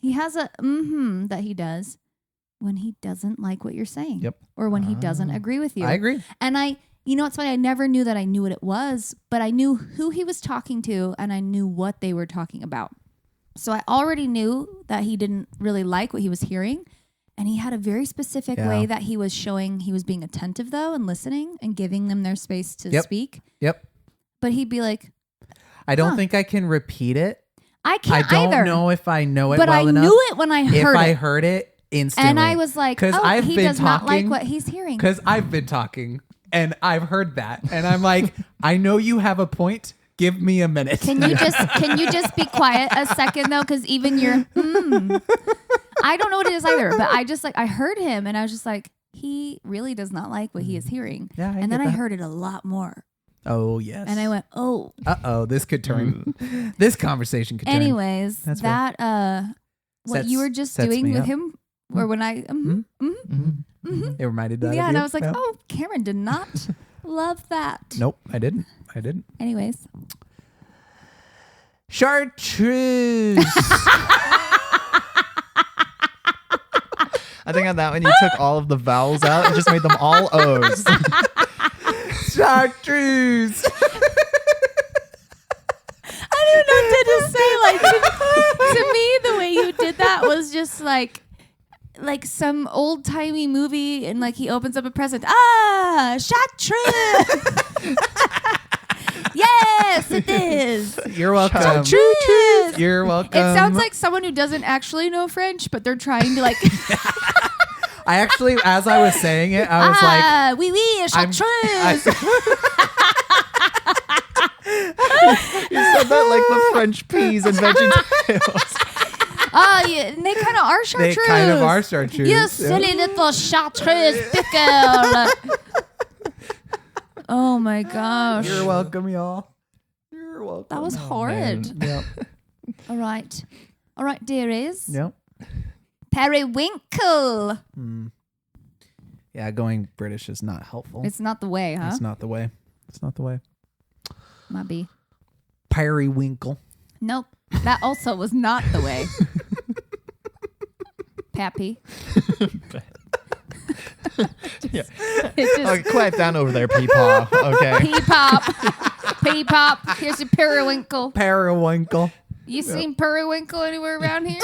he has a that he does when he doesn't like what you're saying. Yep. Or when he doesn't agree with you. I agree. And you know what's funny? I never knew that I knew what it was, but I knew who he was talking to and I knew what they were talking about. So I already knew that he didn't really like what he was hearing. And he had a very specific way that he was showing he was being attentive, though, and listening and giving them their space to speak. Yep. But he'd be like, I don't think I can repeat it. I can't I don't either. know if I know it But well I enough. knew it when I heard If I it. heard it instantly. And I was like, 'Cause oh, I've he been does not like talking- what he's hearing. Because I've been talking and I've heard that. And I'm like, I know you have a point. Give me a minute. Can you just be quiet a second though? Because even your I don't know what it is either. But I heard him and I was just like, he really does not like what he is hearing. Yeah, and then get I that. heard it a lot more. Oh, yes. And I went, oh. Uh-oh, this could turn. This conversation could turn. Anyways, That's that what you were just sets doing me with up. him, or when I It reminded that yeah, of and you? I was like, Yeah. oh, Cameron did not love that. Nope, I didn't. Anyways, Chartreuse. I think on that one you took all of the vowels out and just made them all O's. Chartreuse. I don't know what to say. Like to me, the way you did that was just like some old timey movie, and like he opens up a present. Ah, chartreuse. Yes, it is. You're welcome. Chartreuse. You're welcome. It sounds like someone who doesn't actually know French, but they're trying to like. I actually, as I was saying it, I was like, oui, oui, chartreuse. You said that like the French peas and vegetables. Oh, yeah, and they kind of are chartreuse. they kind of are chartreuse. You silly little chartreuse pickle. Oh my gosh. You're welcome, y'all. You're welcome. That was horrid. Yep. All right, dearies. Yep. Periwinkle. Yeah, going British is not helpful. It's not the way, huh? It's not the way. It's not the way. Might be. Periwinkle. Nope. That also was not the way. Pappy. Yeah. It just Okay, quiet down over there, Peepaw. Okay. pee-pop. Pee-pop. Here's your periwinkle. Periwinkle. You seen periwinkle anywhere around here?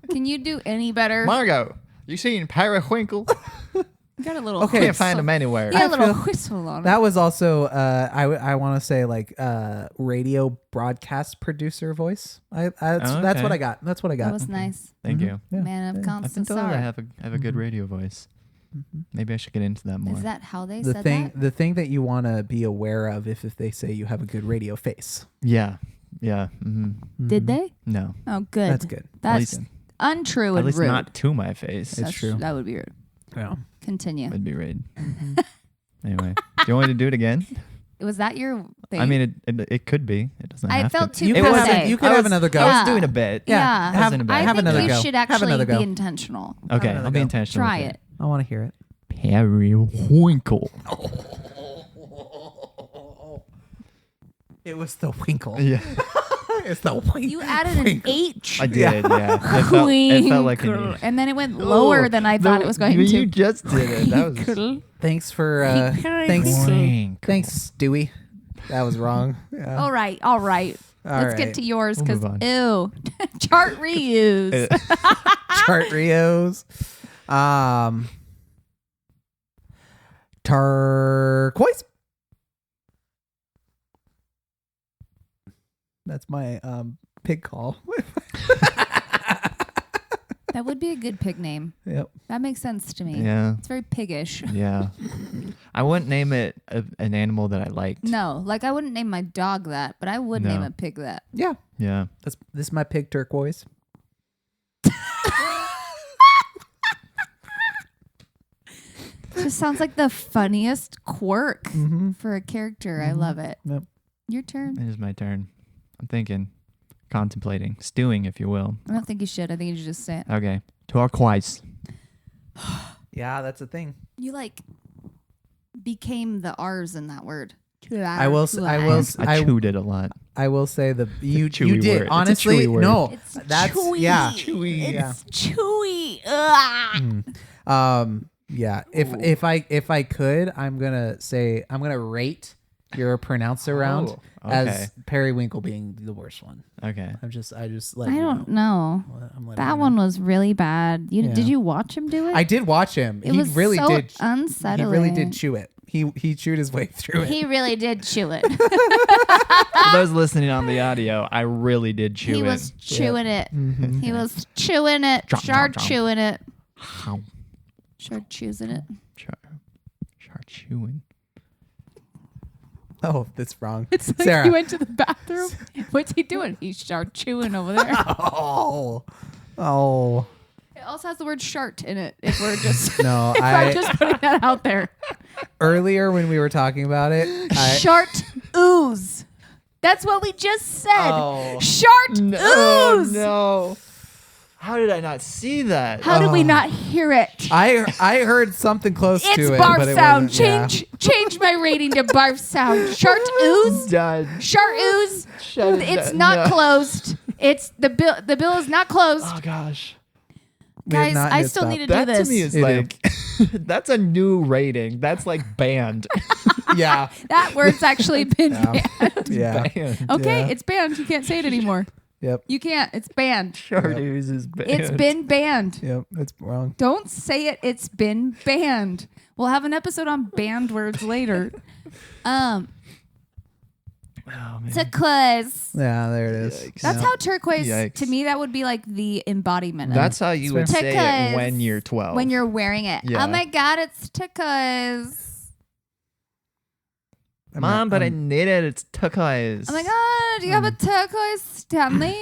Can you do any better? Margot, you seen Periwinkle? You got a little Okay. Can't find him anywhere. You got a little feel- whistle on it. That was also I want to say like radio broadcast producer voice. That's okay. what I got. That's what I got. That was nice. Thank you. Yeah. Man of I've been constant told I sorrow. have a good radio voice. Maybe I should get into that more. Is that how they the said thing that? the thing that you want to be aware of if they say you have a good radio face. Yeah. Yeah. Did they? No. Oh, good. That's good. That's least- untrue At and least rude. not to my face. It's true. That would be rude. Yeah. Continue. Would be rude. Anyway, do you want me to do it again? Was that your thing? I mean, it could be. It doesn't I have felt to. too You It could wasn't- have, you could I have was- another go. I Yeah. was doing a bit. Yeah. Have, Wasn't a bad. I have think another you go. should Have actually another go. be intentional. Okay, another I'll be go. intentional. Try with it. I want to hear it. Periwinkle. It was the winkle. Yeah, It's the winkle. You added an H. I did. Yeah, it felt like an Winkle. H. And then it went lower than I thought it was going You to. just did it. That was Winkle. Thanks for thanks Winkle. thanks Stewie. That was wrong. Yeah. All right. Let's right. get to yours We'll because move ew, chart reuse. Chart Rios. Turquoise. That's my pig call. That would be a good pig name. Yep. That makes sense to me. Yeah. It's very piggish. Yeah. I wouldn't name it an animal that I liked. No, like I wouldn't name my dog that, but I would No. name a pig that. Yeah. Yeah. This is my pig turquoise. Just sounds like the funniest quirk for a character. I love it. Yep. Your turn. It is my turn. I'm thinking, contemplating, stewing, if you will. I don't think you should. I think you should just say it. Okay. Turquoise. Yeah, that's a thing. You like became the R's in that word. I will I chewed it a lot. I will say you chewy did word. It's a honestly. chewy word. No, It's that's chewy. yeah. Chewy. Yeah. chewy. Ugh. Yeah. If I could, I'm gonna rate your pronounce around Oh, okay. as periwinkle being the worst one. Okay. I just let I you don't know. know. I'm letting That you know. one was really bad. Yeah. Did you watch him do it? I did watch him. It He was really so did. unsettling. He really did chew it. He chewed his way through it. He really did chew it. For those listening on the audio, I really did chew He it. was chewing it. Mhm. He was chewing it. Chomp, Shard chomp, chomp. chewing it. How? Shard choosing it. Char chewing. Oh, that's wrong. It's like Sarah. he went to the bathroom. What's he doing? He's shard chewing over there. Oh. It also has the word shart in it. If we're just No, if I'm I just putting that out there. earlier when we were talking about it, Shart ooze. That's what we just said. Oh. Shart ooze. No. How did I not see that? How did we not hear it? I heard something close It's to it. barf but it sound. wasn't- yeah. Change my rating to barf sound. Shart ooze. Done. Shart ooze. Shut it It's down. not No. closed. It's the bill. The bill is not closed. Oh gosh. We have Guys, not I hit still stop. need to do That this. to me is You do. like that's a new rating. That's like banned. Yeah. That word's actually been Yeah. banned. Yeah. Banned. Okay, Yeah. it's banned. You can't say it anymore. Yep. You can't. It's banned. Chardews is banned. It's been banned. Yep. It's wrong. Don't say it. It's been banned. We'll have an episode on banned words later. Oh, man. Turquoise. Yeah, there it is. Yikes. That's Yeah. how turquoise, Yikes. to me, that would be like the embodiment That's of how you would say it Turquoise. when you're 12. when you're wearing it. Yeah. Oh my God, it's turquoise. I'm Mom, not- but I I'm- need it. It's turquoise. Oh my God, do you have a turquoise Stanley?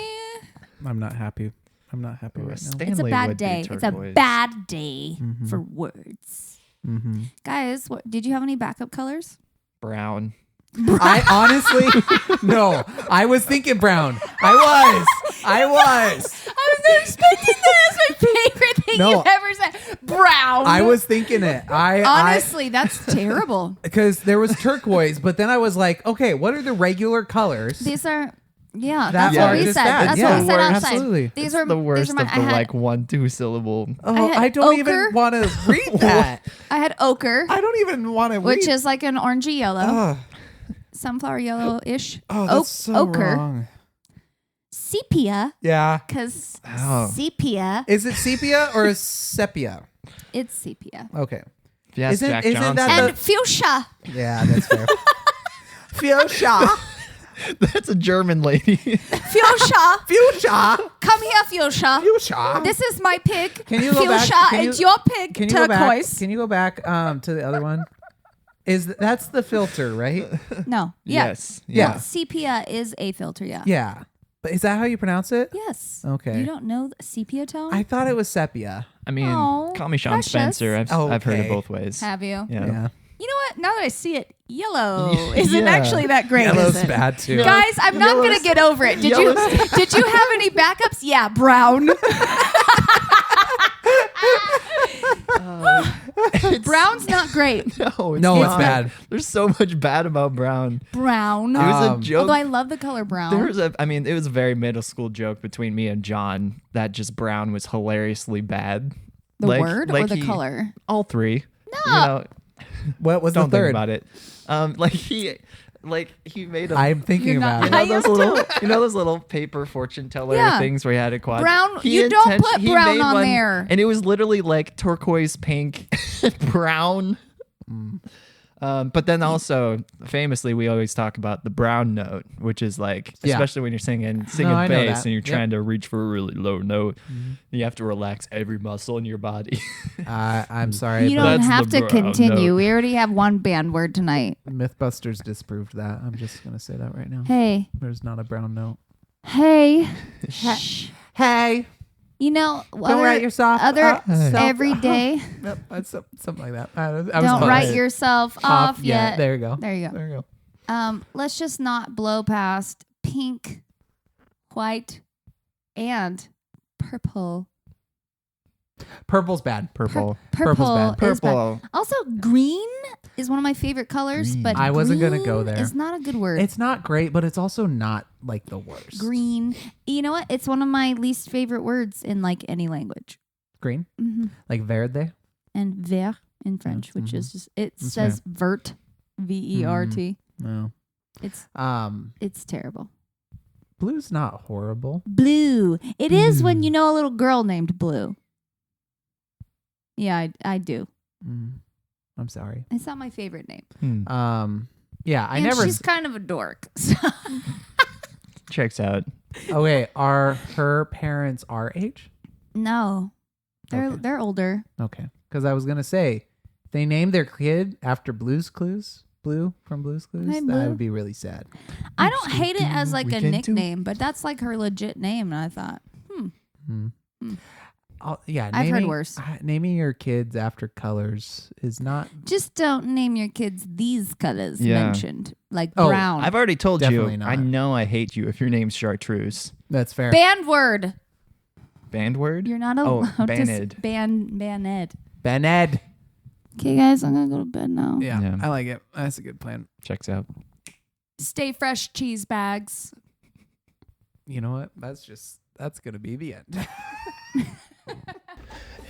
I'm not happy. I'm not happy Ooh, a right now. Stanley It's a bad would be day. It's a turquoise. bad day Mhm. for words. Mm-hmm. Guys, did you have any backup colors? Brown. I honestly, no. I was thinking brown. I was. I was not expecting that as my favorite thing No. you've ever said. Brown. I was thinking it. Honestly, that's terrible. Because there was turquoise, but then I was like, okay, what are the regular colors? These are, yeah, That that's are what we just said. bad. That's Yeah. what we said outside. Absolutely. These It's are the worst these are my, of the like 1-2 syllable. Oh, had I don't even ochre. want to read that. I had ochre, I don't even want to read. which is like an orangey yellow, Ugh. sunflower yellow-ish. Oh, that's so ochre. wrong. Sepia, Yeah. because Oh. sepia, Is it sepia or sepia? it's sepia. Okay. If you ask Isn't- Jack isn't Johnson, that And fuchsia. Yeah, that's fair. Fuchsia. that's a German lady. Fuchsia. Fuchsia. Come here, fuchsia. Fuchsia. This is my pig. Can you go back? Fuchsia, Can you- it's your pig. Can you go back? Turquoise. Can you go back to the other one? That's the filter, right? No. Yeah. Yes. Yeah. Well, sepia is a filter, yeah. Yeah. But is that how you pronounce it? Yes. Okay. You don't know the sepia tone? I thought it was sepia. I mean, Oh, call me Sean precious. Spencer. I've heard it Okay. both ways. Have you? Yeah. Yeah. You know what? Now that I see it, yellow isn't Yeah. actually that great. Yellow's is it? bad too. Guys, I'm not gonna get over it. Did you did you have any backups? Yeah, brown. Brown's not great. No, No, it's not. bad. There's so much bad about brown. Brown. It was a Um, joke. Although I love the color brown. There was it was a very middle school joke between me and John that just brown was hilariously bad. the Like- word like or the he- color? All three. No. You know, What was don't the think third? about it. He made a. I'm thinking You're not- about you it. know I those used little, you know those little paper fortune teller Yeah. things where you had a quad. Brown- He you don't put he brown made on one, there. and it was literally like turquoise, pink, brown. But then also, famously, we always talk about the brown note, which is like, Yeah. especially when you're singing I know bass that. and you're Yep. trying to reach for a really low note. Mm-hmm. You have to relax every muscle in your body. I'm sorry, You but don't That's have the to brown continue. note. We already have one band word tonight. Mythbusters disproved that. I'm just gonna say that right now. Hey, There's not a brown note. hey. Hey, You know, don't write yourself other self- every day. Yep, that's something like that. I was Don't close. write yourself off Yeah, yet. there you go. There you go. There you go. Let's just not blow past pink, white, and purple. Purple's bad. Purple. Purple's bad. is bad. Purple. Also, green is one of my favorite colors, Green. but I wasn't gonna go green there. It's not a good word. It's not great, but it's also not like the worst. green. You know what? It's one of my least favorite words in like any language. Green, Mm-hmm. like verde. And vert in French, which is just it That's says vert, VERT. No. It's terrible. Blue's not horrible. Blue. It is when you know a little girl named Blue. Yeah, I do. I'm sorry. It's not my favorite name. Yeah, I and never. she's kind of a dork. So. Checks out. Okay, are her parents our age? No, Okay. they're older. Okay, because I was gonna say, they named their kid after Blue's Clues. Blue from Blue's Clues. Hey, That Blue. would be really sad. I don't hate it as like a Weekend too. nickname, but that's like her legit name. And I thought, Yeah, I've heard worse. Naming your kids after colors is not. just don't name your kids these colors Yeah. mentioned, like Oh, brown. I've already told Definitely you. not. I know I hate you if your name's Chartreuse. That's fair. Band word. Band word? You're not Oh, allowed to banned. banned. Bened. Okay, guys, I'm gonna go to bed now. Yeah, Yeah. I like it. That's a good plan. Checks out. Stay fresh, cheese bags. You know what? That's gonna be the end.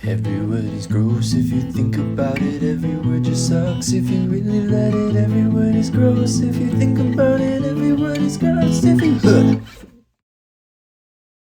Every word is gross if you think about it. Every word just sucks if you really let it. Every word is gross if you think about it. Every word is gross if you.